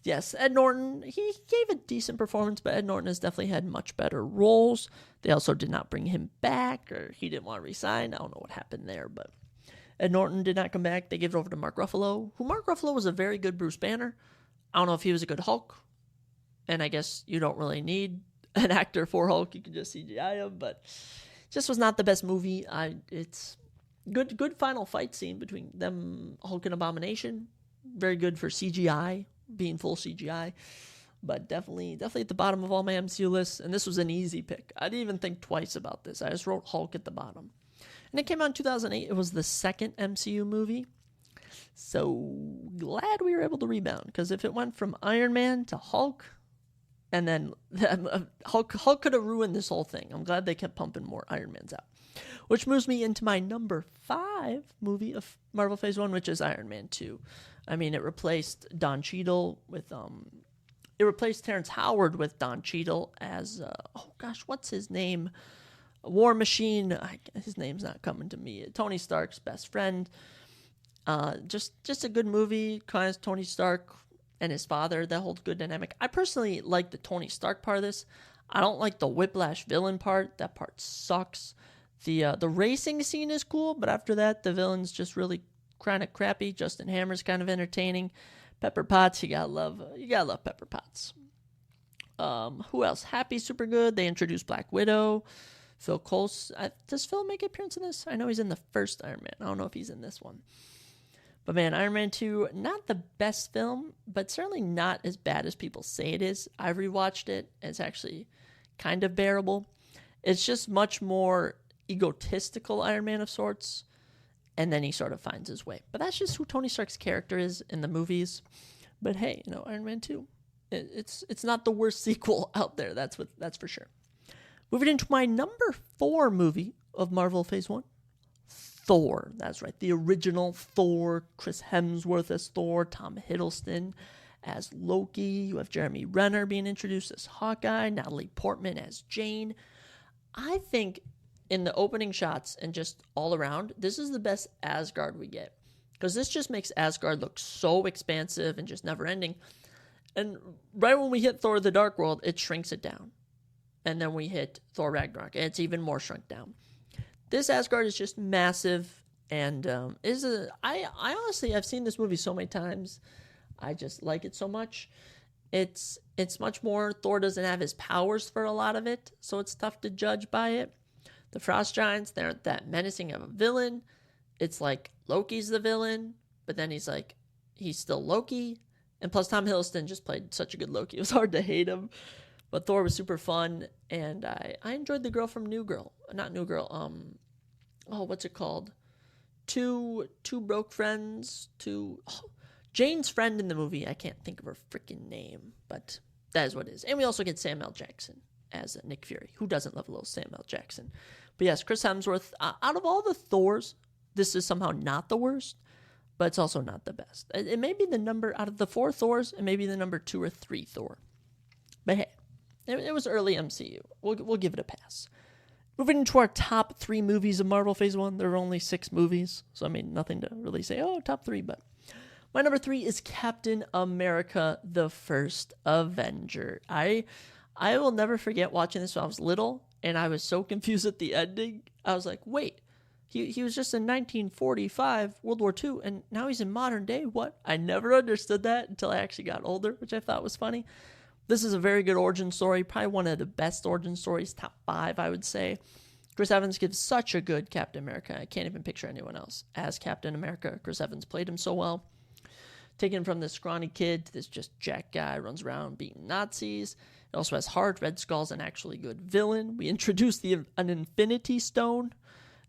Yes, Ed Norton, he gave a decent performance, but Ed Norton has definitely had much better roles. They also did not bring him back, or he didn't want to resign. I don't know what happened there, but Ed Norton did not come back. They gave it over to Mark Ruffalo, who Mark Ruffalo was a very good Bruce Banner. I don't know if he was a good Hulk, and I guess you don't really need an actor for Hulk. You can just CGI him, but just was not the best movie. It's good final fight scene between them, Hulk and Abomination. Very good for CGI, being full CGI. But definitely at the bottom of all my MCU lists. And this was an easy pick. I didn't even think twice about this. I just wrote Hulk at the bottom. And it came out in 2008. It was the second MCU movie. So glad we were able to rebound. Because if it went from Iron Man to Hulk, and then Hulk could have ruined this whole thing. I'm glad they kept pumping more Iron Mans out. Which moves me into my number 5 movie of Marvel Phase 1, which is Iron Man 2. I mean, it replaced Don Cheadle with... It replaced Terrence Howard with Don Cheadle as, what's his name? War Machine. His name's not coming to me. Tony Stark's best friend. Just a good movie. Kind of Tony Stark and his father. That whole good dynamic. I personally like the Tony Stark part of this. I don't like the Whiplash villain part. That part sucks. The racing scene is cool, but after that, the villain's just really kind of crappy. Justin Hammer's kind of entertaining. Pepper Potts, you gotta love Pepper Potts. Who else? Happy's super good. They introduced Black Widow. Phil Coulson. Does Phil make an appearance in this? I know he's in the first Iron Man. I don't know if he's in this one. But man, Iron Man 2, not the best film, but certainly not as bad as people say it is. I rewatched it. It's actually kind of bearable. It's just much more egotistical Iron Man of sorts. And then he sort of finds his way. But that's just who Tony Stark's character is in the movies. But hey, Iron Man 2, it's not the worst sequel out there. That's for sure. Moving into my number 4 movie of Marvel Phase 1, Thor. That's right, the original Thor. Chris Hemsworth as Thor. Tom Hiddleston as Loki. You have Jeremy Renner being introduced as Hawkeye. Natalie Portman as Jane. I think... in the opening shots and just all around, this is the best Asgard we get. Because this just makes Asgard look so expansive and just never ending. And right when we hit Thor the Dark World, it shrinks it down. And then we hit Thor Ragnarok, and it's even more shrunk down. This Asgard is just massive, and I honestly, I've seen this movie so many times. I just like it so much. It's much more, Thor doesn't have his powers for a lot of it, so it's tough to judge by it. The Frost Giants, they aren't that menacing of a villain. It's like Loki's the villain, but then he's still Loki. And plus Tom Hiddleston just played such a good Loki. It was hard to hate him. But Thor was super fun, and I enjoyed the girl from New Girl. Not New Girl, what's it called? Two broke friends, Jane's friend in the movie. I can't think of her freaking name, but that is what it is. And we also get Samuel L. Jackson as Nick Fury. Who doesn't love a little Samuel L. Jackson? But yes, Chris Hemsworth, out of all the Thors, this is somehow not the worst, but it's also not the best. It may be the number, out of the 4 Thors, it may be the number 2 or 3 Thor. But hey, it was early MCU. We'll give it a pass. Moving into our top 3 movies of Marvel Phase 1, there are only 6 movies, so I mean, nothing to really say, top 3, but my number 3 is Captain America, the First Avenger. I will never forget watching this when I was little, and I was so confused at the ending. I was like, wait, he was just in 1945, World War II, and now he's in modern day? What? I never understood that until I actually got older, which I thought was funny. This is a very good origin story, probably one of the best origin stories, top 5, I would say. Chris Evans gives such a good Captain America. I can't even picture anyone else as Captain America. Chris Evans played him so well. Taken from this scrawny kid to this just jack guy, runs around beating Nazis. It also has heart. Red Skull's an actually good villain. We introduced an Infinity Stone.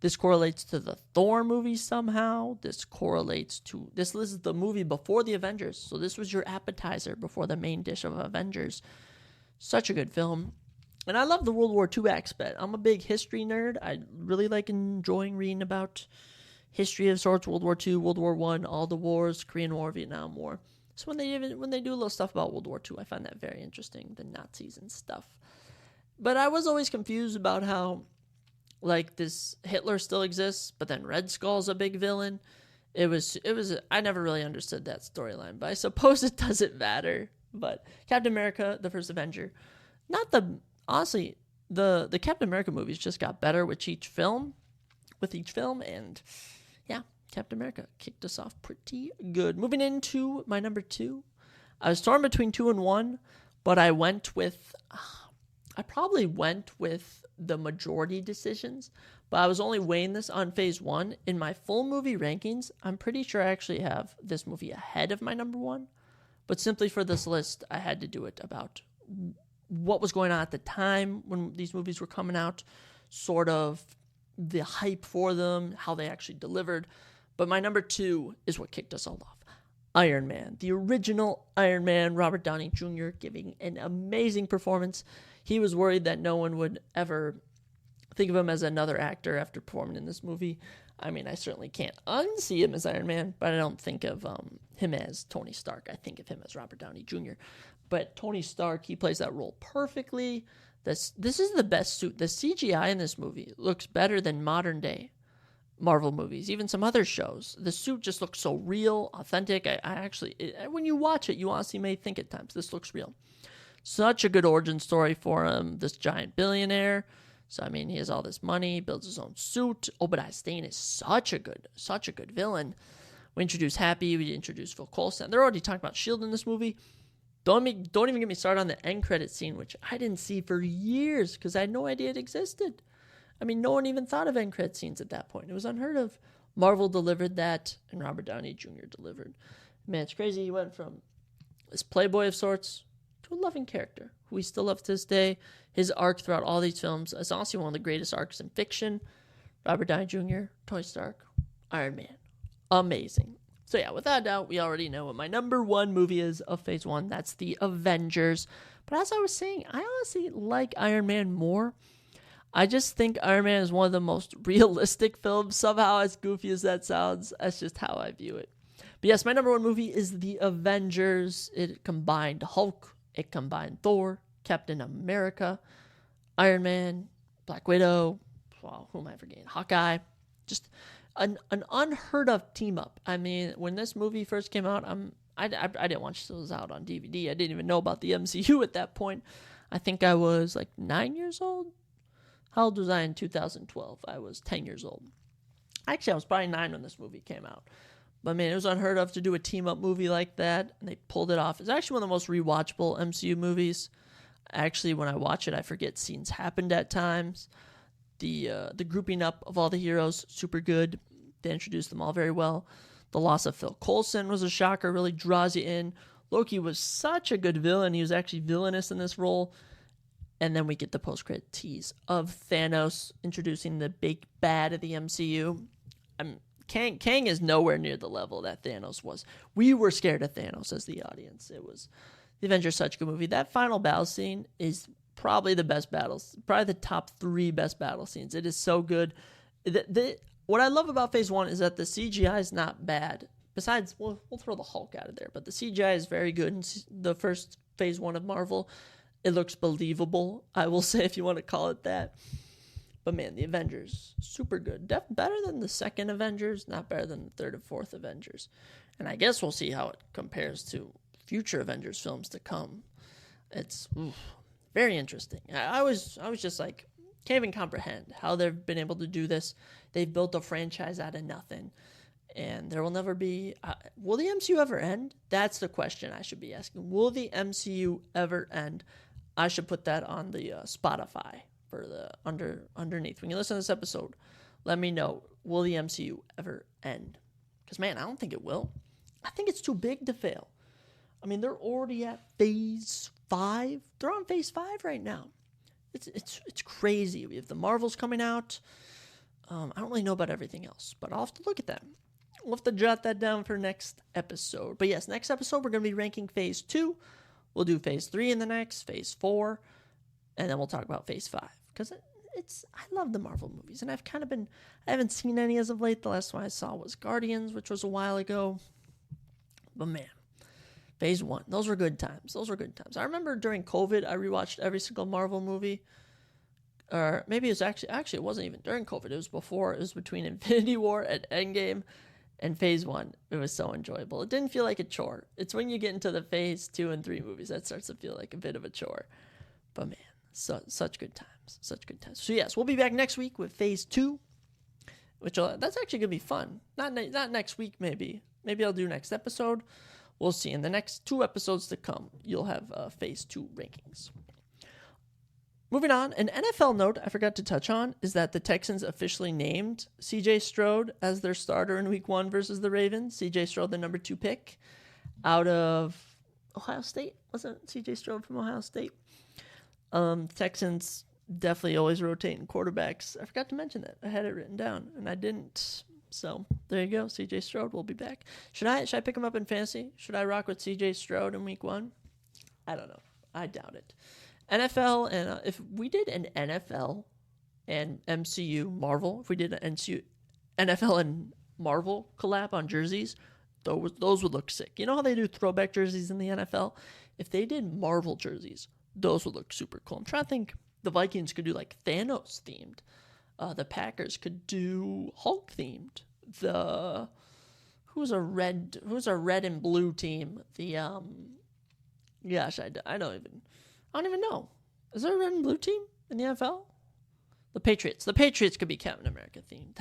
This correlates to the Thor movie somehow. This is the movie before the Avengers. So this was your appetizer before the main dish of Avengers. Such a good film. And I love the World War II aspect. I'm a big history nerd. I really like enjoying reading about history of sorts, World War II, World War I, all the wars, Korean War, Vietnam War. So when they do a little stuff about World War II, I find that very interesting, the Nazis and stuff. But I was always confused about how, this Hitler still exists, but then Red Skull's a big villain. I never really understood that storyline, but I suppose it doesn't matter. But Captain America, the First Avenger, honestly, the Captain America movies just got better with each film, and yeah, Captain America kicked us off pretty good. Moving into my number 2. I was torn between 2 and 1, but I probably went with the majority decisions, but I was only weighing this on Phase 1. In my full movie rankings, I'm pretty sure I actually have this movie ahead of my number 1, but simply for this list, I had to do it about what was going on at the time when these movies were coming out, sort of the hype for them, how they actually delivered. But my number 2 is what kicked us all off. Iron Man, the original Iron Man, Robert Downey Jr. giving an amazing performance. He was worried that no one would ever think of him as another actor after performing in this movie. I mean, I certainly can't unsee him as Iron Man, but I don't think of him as Tony Stark. I think of him as Robert Downey Jr. But Tony Stark, he plays that role perfectly. This is the best suit. The CGI in this movie looks better than modern day Marvel movies, even some other shows. The suit just looks so real, authentic. When you watch it, you honestly may think at times, this looks real. Such a good origin story for him, this giant billionaire. So, I mean, he has all this money, builds his own suit. Obadiah Stane is such a good villain. We introduce Happy, we introduce Phil Coulson. They're already talking about S.H.I.E.L.D. in this movie. Don't even get me started on the end credit scene, which I didn't see for years because I had no idea it existed. I mean, no one even thought of end credit scenes at that point. It was unheard of. Marvel delivered that, and Robert Downey Jr. delivered. Man, it's crazy. He went from this playboy of sorts to a loving character who we still love to this day. His arc throughout all these films is honestly one of the greatest arcs in fiction. Robert Downey Jr., Tony Stark, Iron Man. Amazing. So yeah, without a doubt, we already know what my number 1 movie is of Phase 1. That's the Avengers. But as I was saying, I honestly like Iron Man more. I just think Iron Man is one of the most realistic films, somehow, as goofy as that sounds. That's just how I view it. But yes, my number 1 movie is The Avengers. It combined Hulk, it combined Thor, Captain America, Iron Man, Black Widow, wow, who am I forgetting? Hawkeye. Just an unheard of team up. I mean, when this movie first came out, I didn't watch those out on DVD. I didn't even know about the MCU at that point. I think I was like 9 years old. How old was I in 2012? I was 10 years old. Actually, I was probably 9 when this movie came out. But man, it was unheard of to do a team-up movie like that, and they pulled it off. It's actually one of the most rewatchable MCU movies. Actually, when I watch it, I forget scenes happened at times. The grouping up of all the heroes, super good. They introduced them all very well. The loss of Phil Coulson was a shocker, really draws you in. Loki was such a good villain. He was actually villainous in this role. And then we get the post-credit tease of Thanos introducing the big bad of the MCU. Kang is nowhere near the level that Thanos was. We were scared of Thanos as the audience. It was The Avengers, such a good movie. That final battle scene is probably the best battles, probably the top 3 best battle scenes. It is so good. What I love about Phase 1 is that the CGI is not bad. Besides, we'll throw the Hulk out of there, but the CGI is very good in the first Phase 1 of Marvel. It looks believable, I will say, if you want to call it that. But man, the Avengers, super good. Better than the second Avengers, not better than the third and fourth Avengers. And I guess we'll see how it compares to future Avengers films to come. It's very interesting. I was just like, can't even comprehend how they've been able to do this. They've built a franchise out of nothing. And there will never be... will the MCU ever end? That's the question I should be asking. Will the MCU ever end? I should put that on the Spotify for the underneath. When you listen to this episode, let me know, will the MCU ever end? Because, man, I don't think it will. I think it's too big to fail. I mean, they're already at Phase 5. They're on Phase 5 right now. It's crazy. We have the Marvels coming out. I don't really know about everything else, but I'll have to look at that. We'll have to jot that down for next episode. But yes, next episode, we're going to be ranking Phase 2. We'll do Phase 3 in the next, Phase 4, and then we'll talk about Phase 5. Because I love the Marvel movies, and I haven't seen any as of late. The last one I saw was Guardians, which was a while ago. But man, Phase 1, those were good times. I remember during COVID, I rewatched every single Marvel movie. Or maybe it was actually it wasn't even during COVID. It was before. It was between Infinity War and Endgame and Phase 1. It was so enjoyable. It didn't feel like a chore. It's when you get into the Phase 2 and 3 movies that starts to feel like a bit of a chore. But man, such good times. So yes, we'll be back next week with Phase 2. that's actually going to be fun. Not next week, maybe. Maybe I'll do next episode. We'll see. In the next 2 episodes to come, you'll have Phase 2 rankings. Moving on, an NFL note I forgot to touch on is that the Texans officially named C.J. Stroud as their starter in Week 1 versus the Ravens. C.J. Stroud, the number 2 pick out of Ohio State. Wasn't C.J. Stroud from Ohio State? Texans definitely always rotating quarterbacks. I forgot to mention that. I had it written down, and I didn't. So there you go. C.J. Stroud will be back. Should I pick him up in fantasy? Should I rock with C.J. Stroud in Week 1? I don't know. I doubt it. NFL, and if we did an NFL and MCU Marvel, if we did an NFL and Marvel collab on jerseys, those would look sick. You know how they do throwback jerseys in the NFL? If they did Marvel jerseys, those would look super cool. I'm trying to think. The Vikings could do like Thanos themed. The Packers could do Hulk themed. Who's a red and blue team? Gosh, I don't even know. Is there a red and blue team in the NFL? The Patriots. The Patriots could be Captain America themed.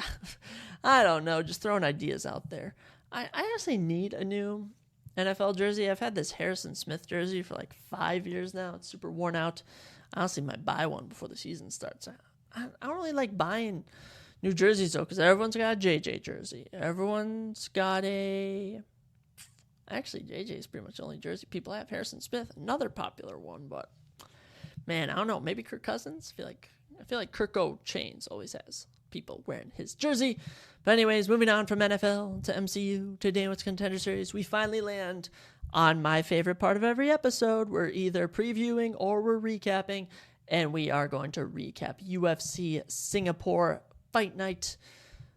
I don't know. Just throwing ideas out there. I honestly need a new NFL jersey. I've had this Harrison Smith jersey for like 5 years now. It's super worn out. I honestly might buy one before the season starts. I don't really like buying new jerseys, though, because everyone's got a JJ jersey. Everyone's got a... Actually, JJ is pretty much the only jersey people have. Harrison Smith, another popular one, but... Man, I don't know. Maybe Kirk Cousins? I feel like Kirko Chains always has people wearing his jersey. But anyways, moving on from NFL to MCU to Dana Whites Contender Series, we finally land on my favorite part of every episode. We're either previewing or we're recapping, and we are going to recap UFC Singapore Fight Night,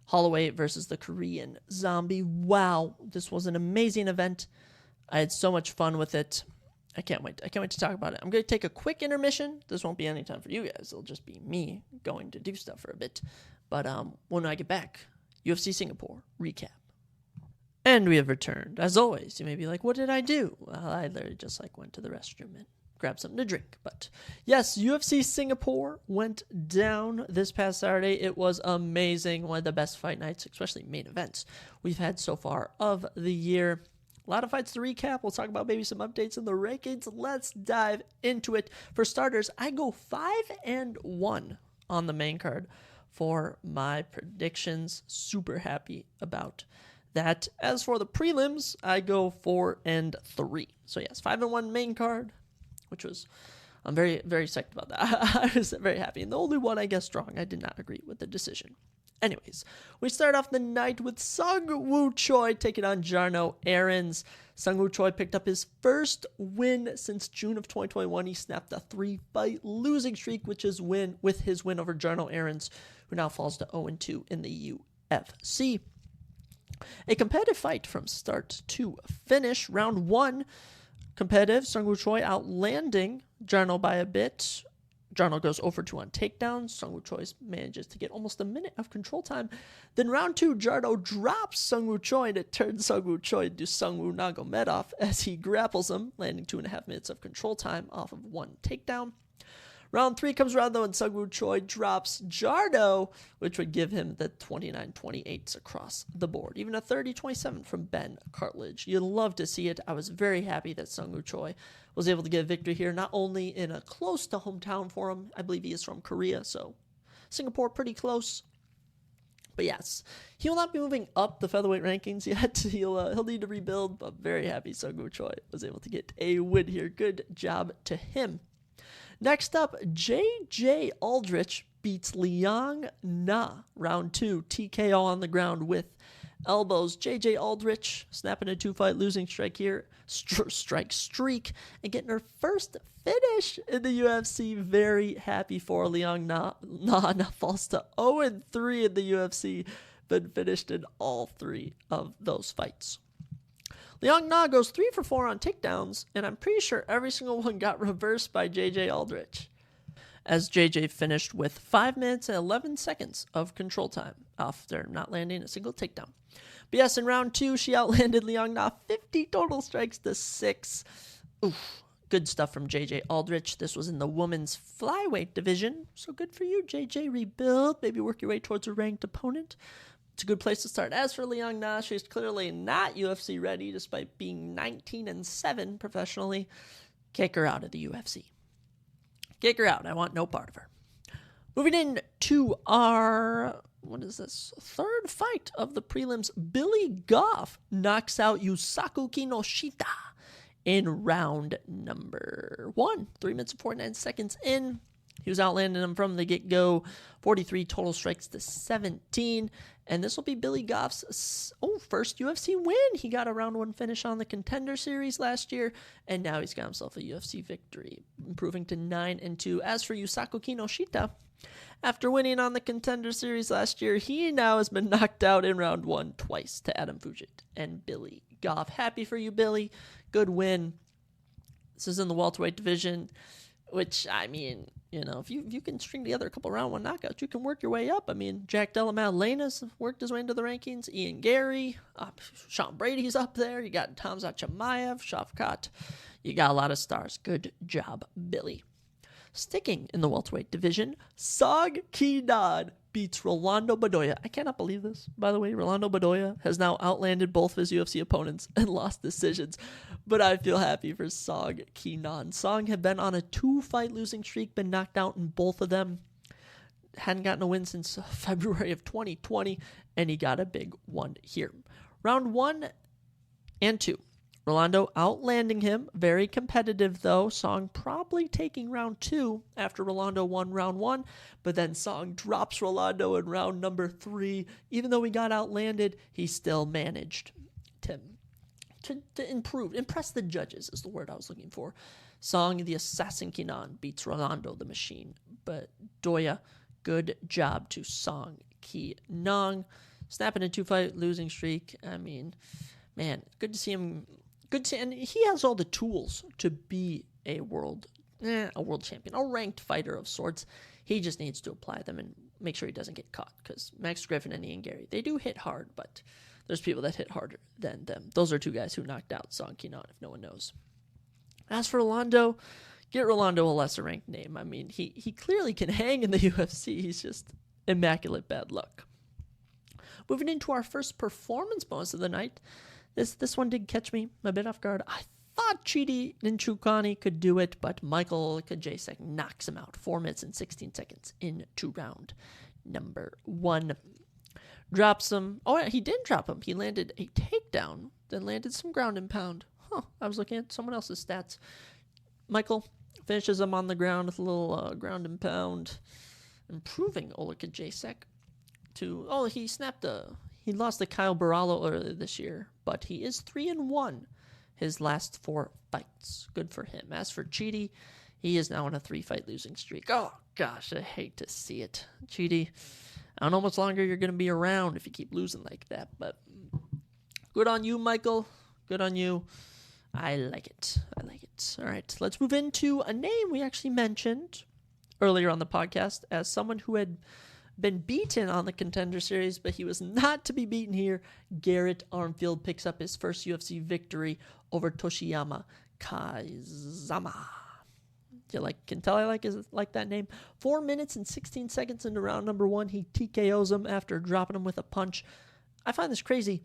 Holloway versus the Korean Zombie. Wow, this was an amazing event. I had so much fun with it. I can't wait to talk about it. I'm going to take a quick intermission. This won't be any time for you guys. It'll just be me going to do stuff for a bit. But when I get back, UFC Singapore recap. And we have returned. As always, you may be like, what did I do? Well, I literally just went to the restroom and grabbed something to drink. But yes, UFC Singapore went down this past Saturday. It was amazing. One of the best fight nights, especially main events, we've had so far of the year. A lot of fights to recap. We'll talk about maybe some updates in the rankings. Let's dive into it. For starters, I go 5-1 on the main card for my predictions. Super happy about that. As for the prelims, I go 4-3. So yes, 5-1 main card, which was, I'm very, very psyched about that. I was very happy. And the only one I guessed wrong, I did not agree with the decision. Anyways, we start off the night with Sung Woo Choi taking on Jarno Aarons. Sung Woo Choi picked up his first win since June of 2021. He snapped a 3-fight losing streak, with his win over Jarno Aarons, who now falls to 0-2 in the UFC. A competitive fight from start to finish. Round 1, competitive. Sung Woo Choi outlanding Jarno by a bit. Jarno goes over 2 on takedowns. Sung Woo Choi manages to get almost a minute of control time. Then round 2, Jarno drops Sung Woo Choi, and it turns Sung Woo Choi into Sung Woo Nagomedov as he grapples him, landing 2.5 minutes of control time off of 1 takedown. Round 3 comes around, though, and Sung Woo Choi drops Jarno, which would give him the 29-28s across the board. Even a 30-27 from Ben Cartledge. You'd love to see it. I was very happy that Sung Woo Choi was able to get a victory here, not only in a close to hometown for him. I believe he is from Korea, so Singapore pretty close. But yes, he will not be moving up the featherweight rankings yet. He'll need to rebuild, but very happy Sung Woo Choi was able to get a win here. Good job to him. Next up, J.J. Aldrich beats Liang Na. Round 2, TKO on the ground with elbows. J.J. Aldrich snapping a 2-fight losing streak here, streak, and getting her first finish in the UFC. Very happy for Liang Na. Na falls to 0-3 in the UFC, but finished in all 3 of those fights. Liang Na goes 3 for 4 on takedowns, and I'm pretty sure every single one got reversed by J.J. Aldrich, as J.J. finished with 5 minutes and 11 seconds of control time after not landing a single takedown. But yes, in round 2, she outlanded Liang Na 50 total strikes to 6. Oof, good stuff from J.J. Aldrich. This was in the women's flyweight division, so good for you, J.J. Rebuild. Maybe work your way towards a ranked opponent. It's a good place to start. As for Liang Na, she's clearly not UFC ready despite being 19-7 professionally. Kick her out of the UFC. Kick her out. I want no part of her. Moving into our, third fight of the prelims. Billy Goff knocks out Yusaku Kinoshita in round number 1. 3 minutes and 49 seconds in. He was outlanding him from the get-go. 43 total strikes to 17. And this will be Billy Goff's first UFC win. He got a round 1 finish on the Contender Series last year, and now he's got himself a UFC victory, improving to 9-2. As for Yusaku Kinoshita, after winning on the Contender Series last year, he now has been knocked out in round 1 twice to Adam Fujit and Billy Goff. Happy for you, Billy. Good win. This is in the welterweight division, which, I mean, if you can string together a couple round 1 knockouts, you can work your way up. I mean, Jack Della Madalena's worked his way into the rankings. Ian Gary, Sean Brady's up there. You got Hamzat Chimaev, Shavkat. You got a lot of stars. Good job, Billy. Sticking in the welterweight division, Song Ki-nan beats Rolando Bedoya. I cannot believe this, by the way. Rolando Bedoya has now outlanded both of his UFC opponents and lost decisions, but I feel happy for Song Ki-nan. Song had been on a 2-fight losing streak, been knocked out in both of them. Hadn't gotten a win since February of 2020, and he got a big one here. Round 1 and 2. Rolando outlanding him. Very competitive, though. Song probably taking round 2 after Rolando won round 1, but then Song drops Rolando in round number 3. Even though he got outlanded, he still managed to improve. Impress the judges is the word I was looking for. Song, the Assassin Ki-nan, beats Rolando, the Machine. But Doya, good job to Song Ki-nan. Snapping a 2-fight losing streak. I mean, man, good to see him. And he has all the tools to be a world champion, a ranked fighter of sorts. He just needs to apply them and make sure he doesn't get caught, because Max Griffin and Ian Gary, they do hit hard, but there's people that hit harder than them. Those are 2 guys who knocked out Song Ki-nan, if no one knows. As for Rolando, get Rolando a lesser ranked name. I mean, he clearly can hang in the UFC. He's just immaculate bad luck. Moving into our first performance bonus of the night. This one did catch me a bit off guard. I thought Chidi Nchukani could do it, but Michael Kajasek knocks him out. 4 minutes and 16 seconds into round number 1. Drops him. Oh, yeah, he did drop him. He landed a takedown, then landed some ground and pound. I was looking at someone else's stats. Michael finishes him on the ground with a little ground and pound, improving Oleg Kajasek to... He lost to Kyle Barallo earlier this year, but he is 3-1 his last 4 fights. Good for him. As for Chidi, he is now on a 3-fight losing streak. Oh, gosh, I hate to see it. Chidi, I don't know how much longer you're going to be around if you keep losing like that, but good on you, Michael. Good on you. I like it. All right, let's move into a name we actually mentioned earlier on the podcast as someone who had been beaten on the Contender Series, but he was not to be beaten here. Garrett Armfield picks up his first UFC victory over Toshiyama Kaizama. Can tell I like that name. 4 minutes and 16 seconds into round number 1, he TKOs him after dropping him with a punch. I find this crazy.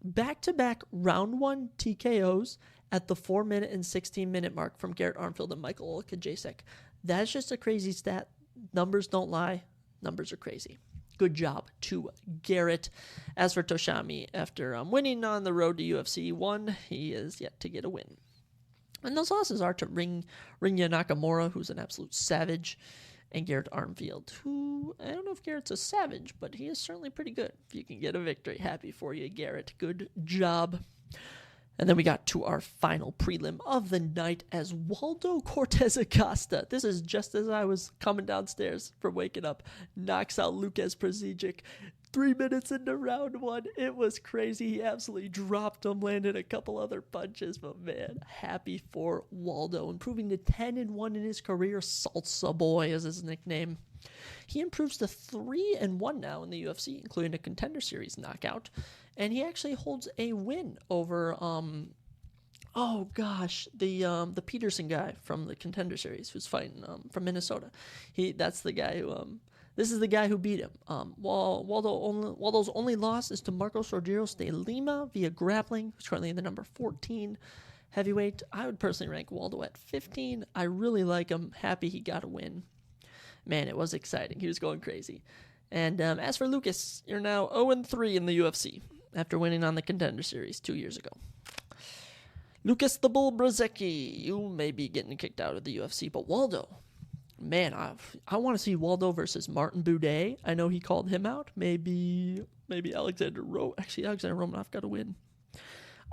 Back-to-back round 1 TKOs at the 4 minute and 16 minute mark from Garrett Armfield and Michael Kajasek. That's just a crazy stat. Numbers don't lie. Numbers are crazy. Good job to Garrett. As for Toshami, after winning on the road to UFC 1, he is yet to get a win. And those losses are to Rinya Nakamura, who's an absolute savage, and Garrett Armfield, who, I don't know if Garrett's a savage, but he is certainly pretty good. If you can get a victory, happy for you, Garrett. Good job. And then we got to our final prelim of the night as Waldo Cortez Acosta. This is just as I was coming downstairs from waking up. Knocks out Lucas Preseason. 3 minutes into round 1. It was crazy. He absolutely dropped him, landed a couple other punches. But man, happy for Waldo. Improving to 10-1 in his career. Salsa Boy is his nickname. He improves to 3-1 now in the UFC, including a Contender Series knockout. And he actually holds a win over, the Peterson guy from the Contender Series who's fighting from Minnesota. That's the guy who This is the guy who beat him. Waldo's only loss is to Marcos Rogeros de Lima via grappling, who's currently in the number 14 heavyweight. I would personally rank Waldo at 15. I really like him. Happy he got a win. Man, it was exciting. He was going crazy. And as for Lucas, you're now 0-3 in the UFC after winning on the Contender Series 2 years ago. Lucas the Bull Brzezicki, you may be getting kicked out of the UFC, but Waldo, man, I want to see Waldo versus Martin Buday. I know he called him out. Maybe Alexander Romanov got a win.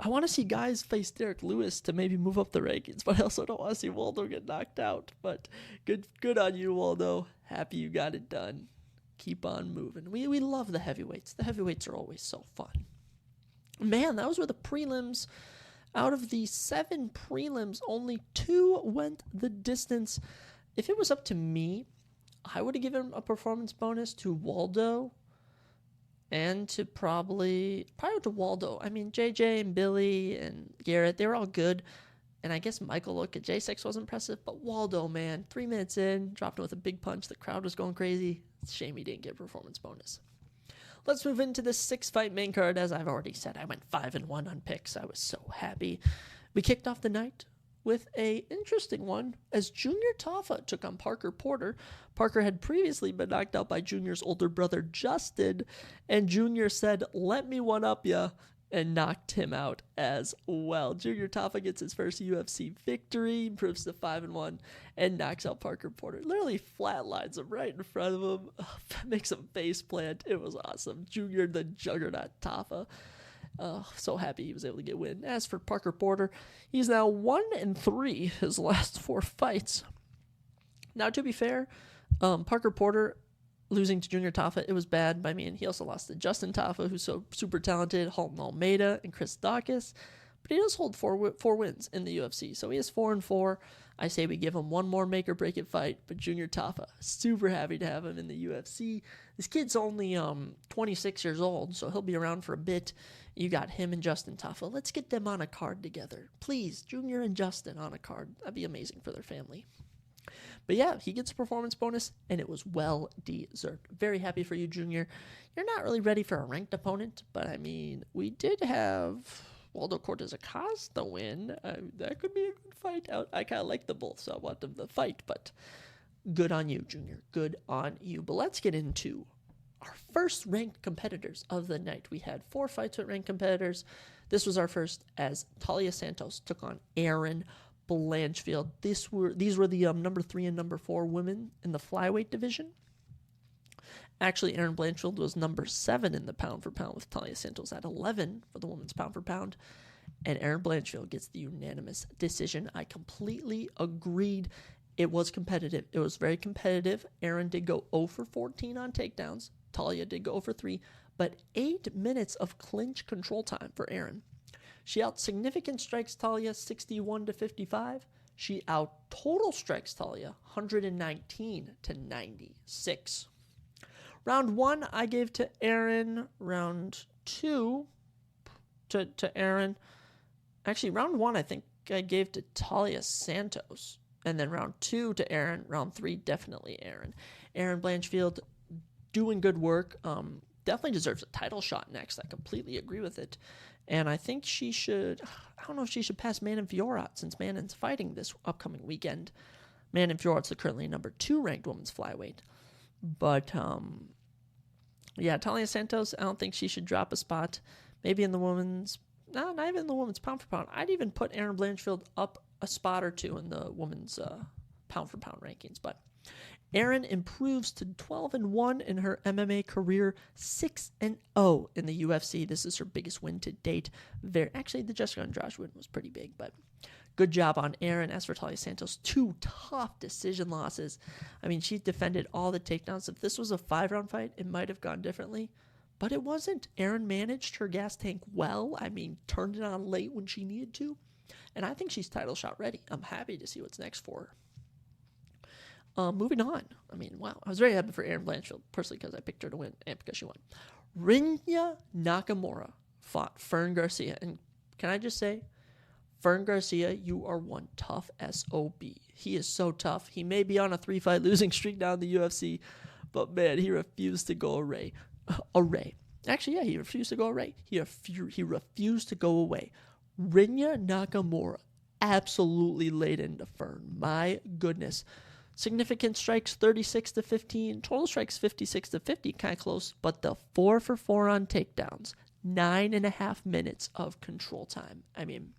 I want to see guys face Derek Lewis to maybe move up the rankings, but I also don't want to see Waldo get knocked out. But good on you, Waldo. Happy you got it done. Keep on moving. We love the heavyweights. The heavyweights are always so fun. Man, those were the prelims. Out of the 7 prelims, only 2 went the distance. If it was up to me, I would have given a performance bonus to Waldo and to probably to Waldo. I mean, JJ and Billy and Garrett, they were all good. And I guess Michael look at J6 was impressive, but Waldo, man, 3 minutes in, dropped him with a big punch. The crowd was going crazy. It's a shame he didn't get a performance bonus. Let's move into this 6-fight main card. As I've already said, I went 5-1 on picks. I was so happy. We kicked off the night with a interesting one as Junior Taffa took on Parker Porter. Parker had previously been knocked out by Junior's older brother Justin, and Junior said, "Let me one up ya," and knocked him out as well. Junior Taffa gets his first UFC victory, improves to 5-1, and knocks out Parker Porter. Literally flatlines him right in front of him, makes him face plant. It was awesome. Junior the Juggernaut Taffa. So happy he was able to get a win. As for Parker Porter, he's now 1-3 his last 4 fights. Now, to be fair, Parker Porter losing to Junior Taffa, it was bad by me, and he also lost to Justin Taffa, who's so super talented, Halton Almeida, and Chris Dawkins. But he does hold 4 wins in the UFC, so he is 4-4. I say we give him one more make or break it fight, but Junior Taffa, super happy to have him in the UFC. This kid's only 26 years old, so he'll be around for a bit. You got him and Justin Taffa. Let's get them on a card together. Please, Junior and Justin on a card. That'd be amazing for their family. But yeah, he gets a performance bonus, and it was well deserved. Very happy for you, Junior. You're not really ready for a ranked opponent, but I mean, we did have Waldo Cortez Acosta win. That could be a good fight. I kind of like the both, so I want them to fight, but good on you, Junior. Good on you. But let's get into our first ranked competitors of the night. We had 4 fights with ranked competitors. This was our first as Talia Santos took on Erin Blanchfield. These were the number 3 and number 4 women in the flyweight division. Actually, Erin Blanchfield was number 7 in the pound for pound, with Talia Santos at 11 for the women's pound for pound. And Erin Blanchfield gets the unanimous decision. I completely agreed. It was competitive. It was very competitive. Erin did go 0 for 14 on takedowns. Talia did go 0 for 3, but 8 minutes of clinch control time for Erin. She out significant strikes Talia 61-55. She out total strikes Talia 119-96. Round 1 I gave to Erin. Round 2 to Erin. Actually, round 1 I think I gave to Talia Santos. And then round 2 to Erin. Round 3 definitely Erin. Erin Blanchfield doing good work. Definitely deserves a title shot next. I completely agree with it. And I think she should, I don't know if she should pass Manon Fiorot, since Manon's fighting this upcoming weekend. Manon Fiorot's the currently number 2 ranked women's flyweight. But, yeah, Talia Santos, I don't think she should drop a spot. Maybe in the women's, no, not even in the women's pound for pound. I'd even put Erin Blanchfield up a spot or 2 in the women's pound for pound rankings. But Erin improves to 12-1 in her MMA career, 6-0 in the UFC. This is her biggest win to date. Actually, the Jessica Andrade win was pretty big, but good job on Erin. As for Talia Santos, 2 tough decision losses. I mean, she defended all the takedowns. If this was a 5-round fight, it might have gone differently, but it wasn't. Erin managed her gas tank well. I mean, turned it on late when she needed to, and I think she's title shot ready. I'm happy to see what's next for her. Moving on. I mean, wow. I was very happy for Erin Blanchfield, personally, because I picked her to win and because she won. Rinya Nakamura fought Fern Garcia. And can I just say, Fern Garcia, you are one tough SOB. He is so tough. He may be on a 3-fight losing streak now in the UFC, But, man, he refused to go array. Actually, yeah, he refused to go array. He refused to go away. Rinya Nakamura absolutely laid into Fern. My goodness. Significant strikes 36-15. Total strikes 56-50. Kind of close. But the 4-for-4 on takedowns. 9.5 minutes of control time. I mean,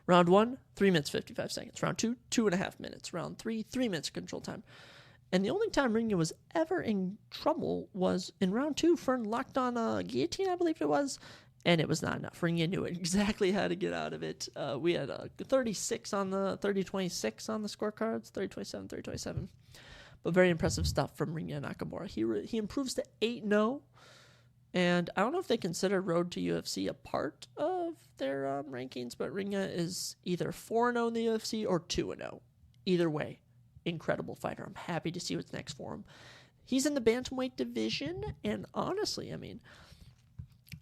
round 1, 3 minutes 55 seconds. Round 2, 2.5 minutes. Round 3, 3 minutes of control time. And the only time Rinya was ever in trouble was in round 2. Fern locked on a guillotine, I believe it was, and it was not enough. Rinya knew exactly how to get out of it. We had a 36 on the 30-26 on the scorecards, 30-27, 30-27. But very impressive stuff from Rinya Nakamura. He improves to 8-0. And I don't know if they consider Road to UFC a part of their rankings, but Rinya is either 4-0 in the UFC or 2-0. Either way, incredible fighter. I'm happy to see what's next for him. He's in the bantamweight division, and honestly, I mean,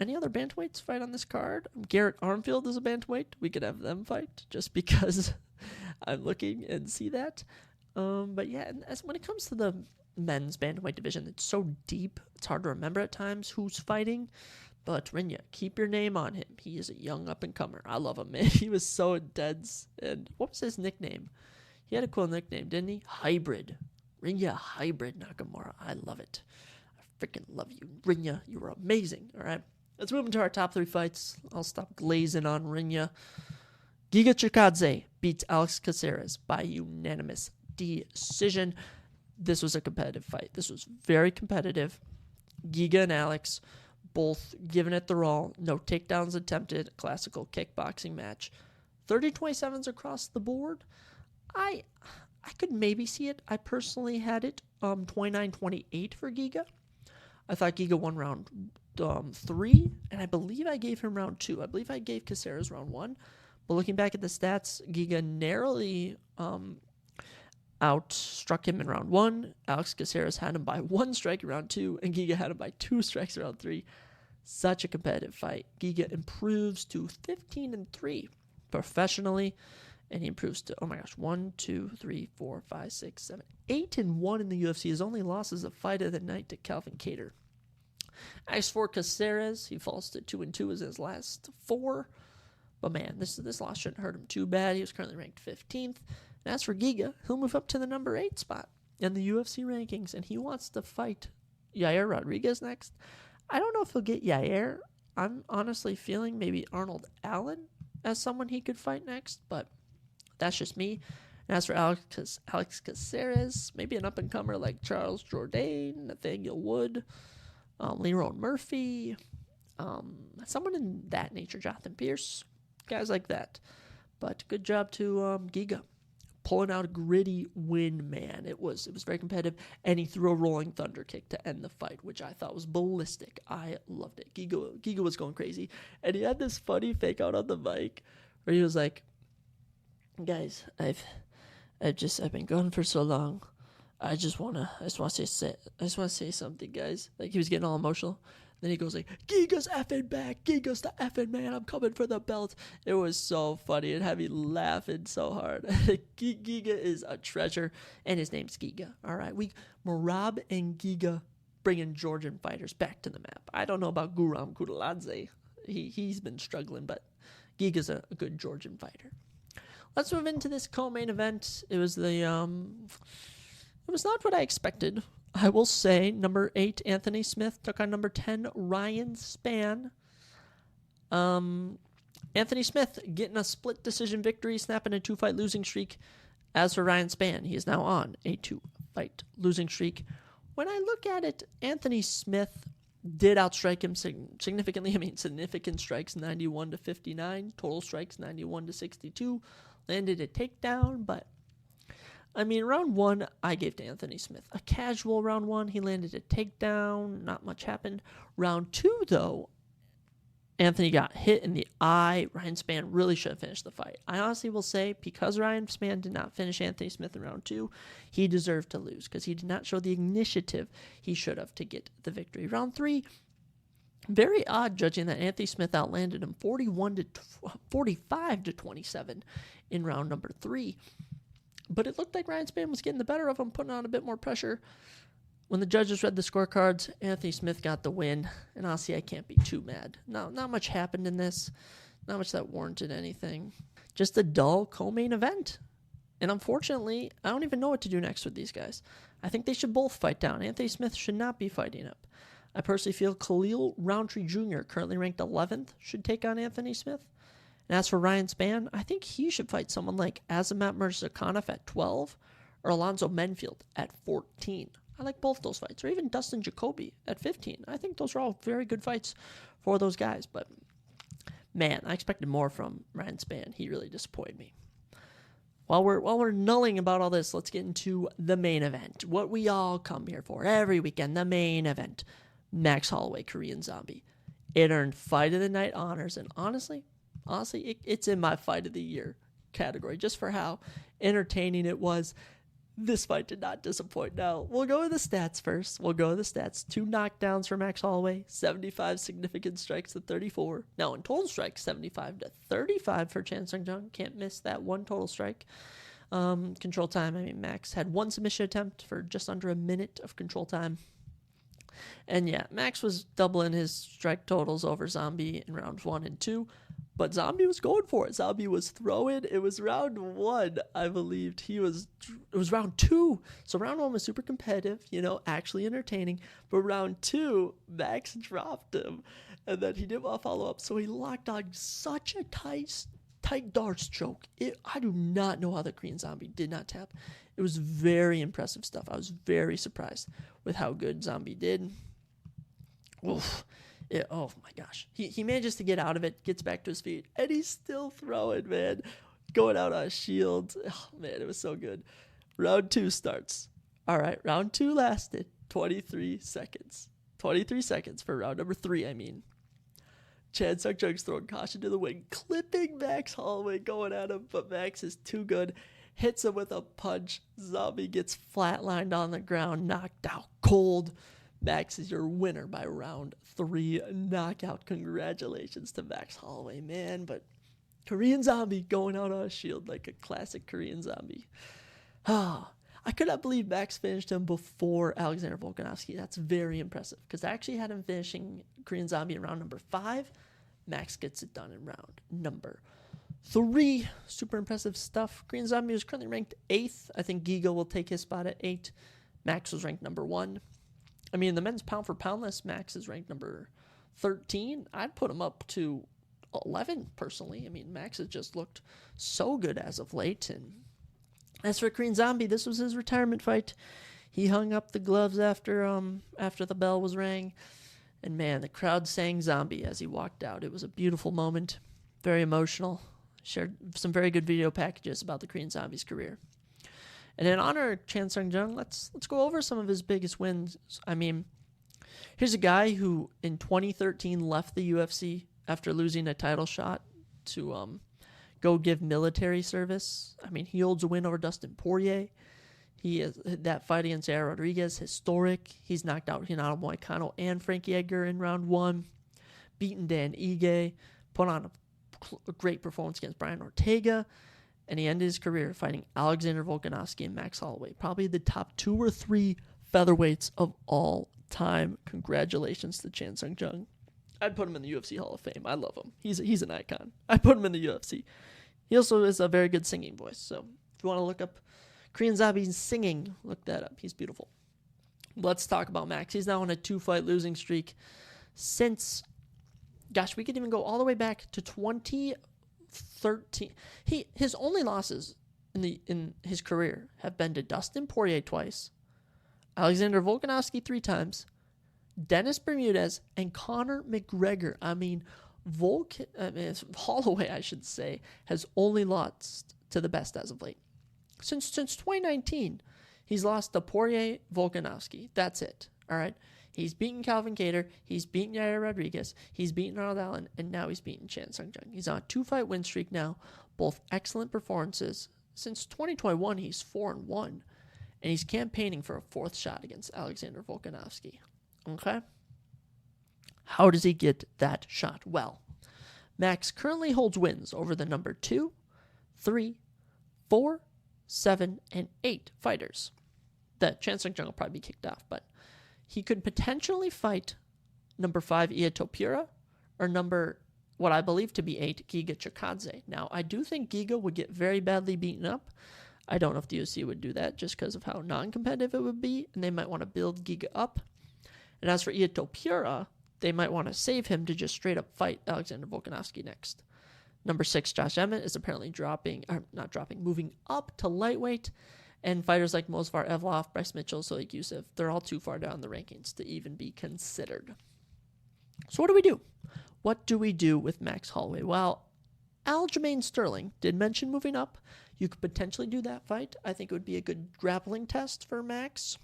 any other bantamweights fight on this card? Garrett Armfield is a bantamweight. We could have them fight just because I'm looking and see that. But yeah, when it comes to the men's bantamweight division, it's so deep, it's hard to remember at times who's fighting. But Rinya, keep your name on him. He is a young up-and-comer. I love him, man. He was so intense. And what was his nickname? He had a cool nickname, didn't he? Hybrid. Rinya Hybrid Nakamura. I love it. I freaking love you. Rinya, you were amazing. All right, let's move into our top 3 fights. I'll stop glazing on Rinya. Giga Chikadze beats Alex Caceres by unanimous decision. This was a competitive fight. This was very competitive. Giga and Alex both giving it their all. No takedowns attempted. Classical kickboxing match. 30-27s across the board. I could maybe see it. I personally had it 29-28 for Giga. I thought Giga won round 3, and I believe I gave him round 2. I believe I gave Caceres round 1. But looking back at the stats, Giga narrowly outstruck him in round 1. Alex Caceres had him by 1 strike in round 2, and Giga had him by 2 strikes in round 3. Such a competitive fight. Giga improves to 15-3 professionally, and he improves to, 1, 2, 3, 4, 5, 6, 7, 8-1 in the UFC. His only loss is a fight of the night to Calvin Kattar. As for Caceres, he falls to 2-2 as his last 4. But man, this loss shouldn't hurt him too bad. He was currently ranked 15th. And as for Giga, he'll move up to the number 8 spot in the UFC rankings, and he wants to fight Yair Rodriguez next. I don't know if he'll get Yair. I'm honestly feeling maybe Arnold Allen as someone he could fight next, but that's just me. And as for Alex Caceres, maybe an up-and-comer like Charles Jourdain, Nathaniel Wood, Leroy Murphy, someone in that nature, Jonathan Pierce, guys like that. But good job to Giga. Pulling out a gritty win, man. It was very competitive, and he threw a rolling thunder kick to end the fight, which I thought was ballistic. I loved it. Giga was going crazy, and he had this funny fake out on the mic where he was like, "Guys, I've been gone for so long. I just wanna say something, guys." Like, he was getting all emotional. Then he goes like, "Giga's effing back. Giga's the effing man. I'm coming for the belt." It was so funny. It had me laughing so hard. Giga is a treasure, and his name's Giga. All right, Merab and Giga bringing Georgian fighters back to the map. I don't know about Guram Kudladze. He's been struggling, but Giga's a good Georgian fighter. Let's move into this co-main event. It was it was not what I expected. I will say, number 8, Anthony Smith, took on number 10, Ryan Spann. Anthony Smith getting a split decision victory, snapping a 2-fight losing streak. As for Ryan Spann, he is now on a 2-fight losing streak. When I look at it, Anthony Smith did outstrike him significantly. I mean, significant strikes, 91-59. Total strikes, 91-62. Landed a takedown, but I mean, round 1, I gave to Anthony Smith. A casual round 1, he landed a takedown. Not much happened. Round 2, though, Anthony got hit in the eye. Ryan Spann really should have finished the fight. I honestly will say, because Ryan Spann did not finish Anthony Smith in round 2, he deserved to lose because he did not show the initiative he should have to get the victory. Round 3, very odd judging that Anthony Smith outlanded him 45-27 in round number 3. But it looked like Ryan Spann was getting the better of him, putting on a bit more pressure. when the judges read the scorecards, Anthony Smith got the win. And honestly, I can't be too mad. Not much happened in this. Not much that warranted anything. Just a dull co-main event. And unfortunately, I don't even know what to do next with these guys. I think they should both fight down. Anthony Smith should not be fighting up. I personally feel Khalil Roundtree Jr., currently ranked 11th, should take on Anthony Smith. And as for Ryan Spann, I think he should fight someone like Azamat Murzakanov at 12 or Alonzo Menfield at 14. I like both those fights, or even Dustin Jacoby at 15. I think those are all very good fights for those guys. But, man, I expected more from Ryan Spann. He really disappointed me. While we're nulling about all this, let's get into the main event. What we all come here for every weekend, the main event. Max Holloway, Korean Zombie. It earned Fight of the Night honors, and honestly, it's in my Fight of the Year category, just for how entertaining it was. This fight did not disappoint. Now, we'll go with the stats first. 2 knockdowns for Max Holloway, 75 significant strikes to 34. Now, in total strikes, 75 to 35 for Chan Sung Jung. Can't miss that one total strike. Control time, Max had one submission attempt for just under a minute of control time. And yeah, Max was doubling his strike totals over Zombie in rounds 1 and 2. But Zombie was going for it. Zombie was throwing. It was round 1, I believed. It was round 2. So round 1 was super competitive, actually entertaining. But round 2, Max dropped him. And then he didn't want to follow up. So he locked on such a tight darts choke. I do not know how the Korean Zombie did not tap. It was very impressive stuff. I was very surprised with how good Zombie did. Oof. Oh my gosh. He manages to get out of it, gets back to his feet, and he's still throwing, man. Going out on a shield. Oh, man, it was so good. Round 2 starts. All right, round 2 lasted 23 seconds. 23 seconds for round number 3, Chan Sung Jung's throwing caution to the wind, clipping Max Holloway, going at him, but Max is too good. Hits him with a punch. Zombie gets flatlined on the ground, knocked out cold. Max is your winner by round 3 knockout. Congratulations to Max Holloway, man. But Korean Zombie going out on a shield like a classic Korean Zombie. I could not believe Max finished him before Alexander Volkanovski. That's very impressive because I actually had him finishing Korean Zombie in round number 5. Max gets it done in round number 3. Super impressive stuff. Korean Zombie was currently ranked 8th. I think Giga will take his spot at 8. Max was ranked number 1. In the men's pound for pound list, Max is ranked number 13. I'd put him up to 11 personally. Max has just looked so good as of late. And as for Korean Zombie, this was his retirement fight. He hung up the gloves after the bell was rang. And man, the crowd sang Zombie as he walked out. It was a beautiful moment, very emotional. Shared some very good video packages about the Korean Zombie's career. And in honor of Chan Sung Jung, let's go over some of his biggest wins. Here's a guy who in 2013 left the UFC after losing a title shot to go give military service. He holds a win over Dustin Poirier. He is that fight against Yair Rodriguez, historic. He's knocked out Renato Moicano and Frankie Edgar in round 1. Beaten Dan Ige. Put on a great performance against Brian Ortega. And he ended his career fighting Alexander Volkanovski and Max Holloway. Probably the top 2 or 3 featherweights of all time. Congratulations to Chan Sung Jung. I'd put him in the UFC Hall of Fame. I love him. He's an icon. I put him in the UFC. He also has a very good singing voice. So if you want to look up Korean Zombie's singing, look that up. He's beautiful. Let's talk about Max. He's now on a 2-fight losing streak since, we could even go all the way back to 2013. His only losses in his career have been to Dustin Poirier twice, Alexander Volkanovski 3 times, Dennis Bermudez, and Conor McGregor. Holloway, I should say, has only lost to the best as of late. Since 2019, he's lost to Poirier, Volkanovski. That's it. All right. He's beaten Calvin Kattar, he's beaten Yair Rodriguez, he's beaten Arnold Allen, and now he's beaten Chan Sung Jung. He's on a 2-fight win streak now, both excellent performances. Since 2021, he's 4-1, and he's campaigning for a 4th shot against Alexander Volkanovski. Okay? How does he get that shot? Well, Max currently holds wins over the number 2, 3, 4, 7, and 8 fighters. That Chan Sung Jung will probably be kicked off, but he could potentially fight number 5 Io Topura or number what I believe to be 8 Giga Chikadze. Now, I do think Giga would get very badly beaten up. I don't know if the UFC would do that just because of how non-competitive it would be, and they might want to build Giga up. And as for Io Topura, they might want to save him to just straight up fight Alexander Volkanovski next. Number 6, Josh Emmett, is apparently moving up to lightweight. And fighters like Movsar Evloev, Bryce Mitchell, Solik Youssef, they're all too far down the rankings to even be considered. So what do we do? What do we do with Max Holloway? Well, Aljamain Sterling did mention moving up. You could potentially do that fight. I think it would be a good grappling test for Max.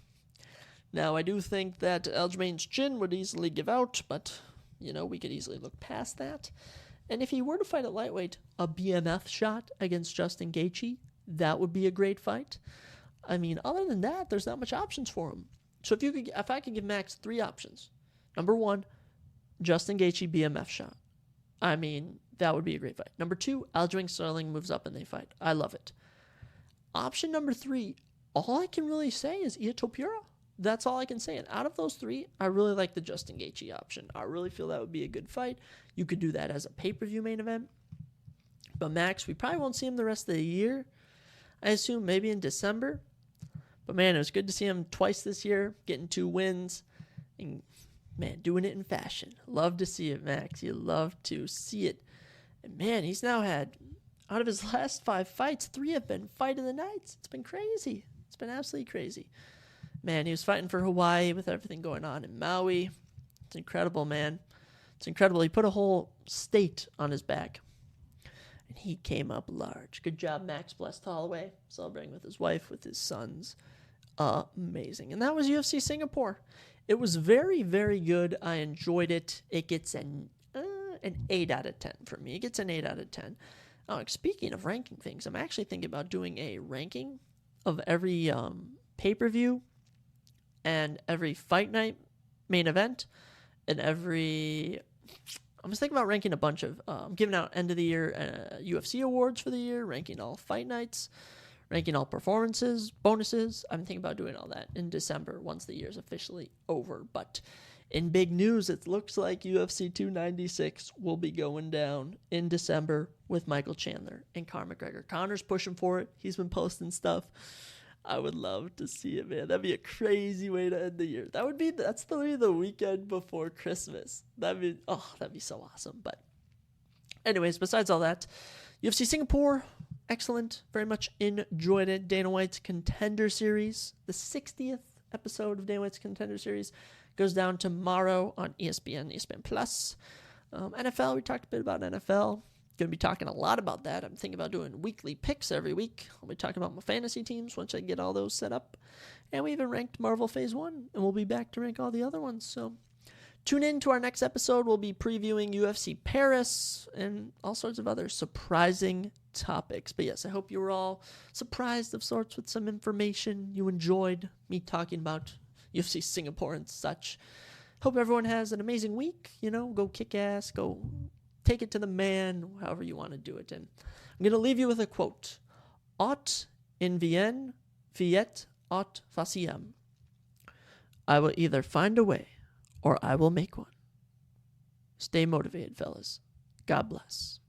Now, I do think that Aljamain's chin would easily give out, but, we could easily look past that. And if he were to fight at lightweight, a BMF shot against Justin Gaethje, that would be a great fight. I mean, other than that, there's not much options for him. So if I could give Max 3 options. Number 1, Justin Gaethje BMF shot. I mean, that would be a great fight. Number 2, Aljamain Sterling moves up and they fight. I love it. Option number 3, all I can really say is Io Topura. That's all I can say. And out of those 3, I really like the Justin Gaethje option. I really feel that would be a good fight. You could do that as a pay-per-view main event. But Max, we probably won't see him the rest of the year. I assume maybe in December. But, man, it was good to see him twice this year, getting 2 wins. And, man, doing it in fashion. Love to see it, Max. You love to see it. And, man, he's now had, out of his last 5 fights, 3 have been fight of the nights. It's been crazy. It's been absolutely crazy. Man, he was fighting for Hawaii with everything going on in Maui. It's incredible, man. It's incredible. He put a whole state on his back. And he came up large. Good job, Max. Blessed Holloway. Celebrating with his wife, with his sons. Amazing. And that was UFC Singapore. It was very, very good. I enjoyed it. It gets an 8 out of 10 for me. It gets an 8 out of 10. Speaking of ranking things, I'm actually thinking about doing a ranking of every pay-per-view and every fight night main event and I was thinking about ranking a bunch of, giving out end of the year UFC awards for the year, ranking all fight nights, ranking all performances, bonuses. I'm thinking about doing all that in December once the year's officially over. But in big news, it looks like UFC 296 will be going down in December with Michael Chandler and Conor McGregor. Conor's pushing for it. He's been posting stuff. I would love to see it, man. That'd be a crazy way to end the year. That's the weekend before Christmas. That'd be so awesome. But anyways, besides all that, UFC Singapore, excellent. Very much enjoyed it. Dana White's Contender Series, the 60th episode of Dana White's Contender Series, goes down tomorrow on ESPN Plus. NFL, we talked a bit about NFL. Going to be talking a lot about that. I'm thinking about doing weekly picks every week. I'll be talking about my fantasy teams once I get all those set up. And we even ranked Marvel Phase One, and we'll be back to rank all the other ones. So tune in to our next episode. We'll be previewing UFC Paris and all sorts of other surprising topics. But yes, I hope you were all surprised of sorts with some information. You enjoyed me talking about UFC Singapore and such. Hope everyone has an amazing week. Go kick ass, go take it to the man, however you want to do it. And I'm going to leave you with a quote. Aut in Vienne, fiet aut faciem. I will either find a way or I will make one. Stay motivated, fellas. God bless.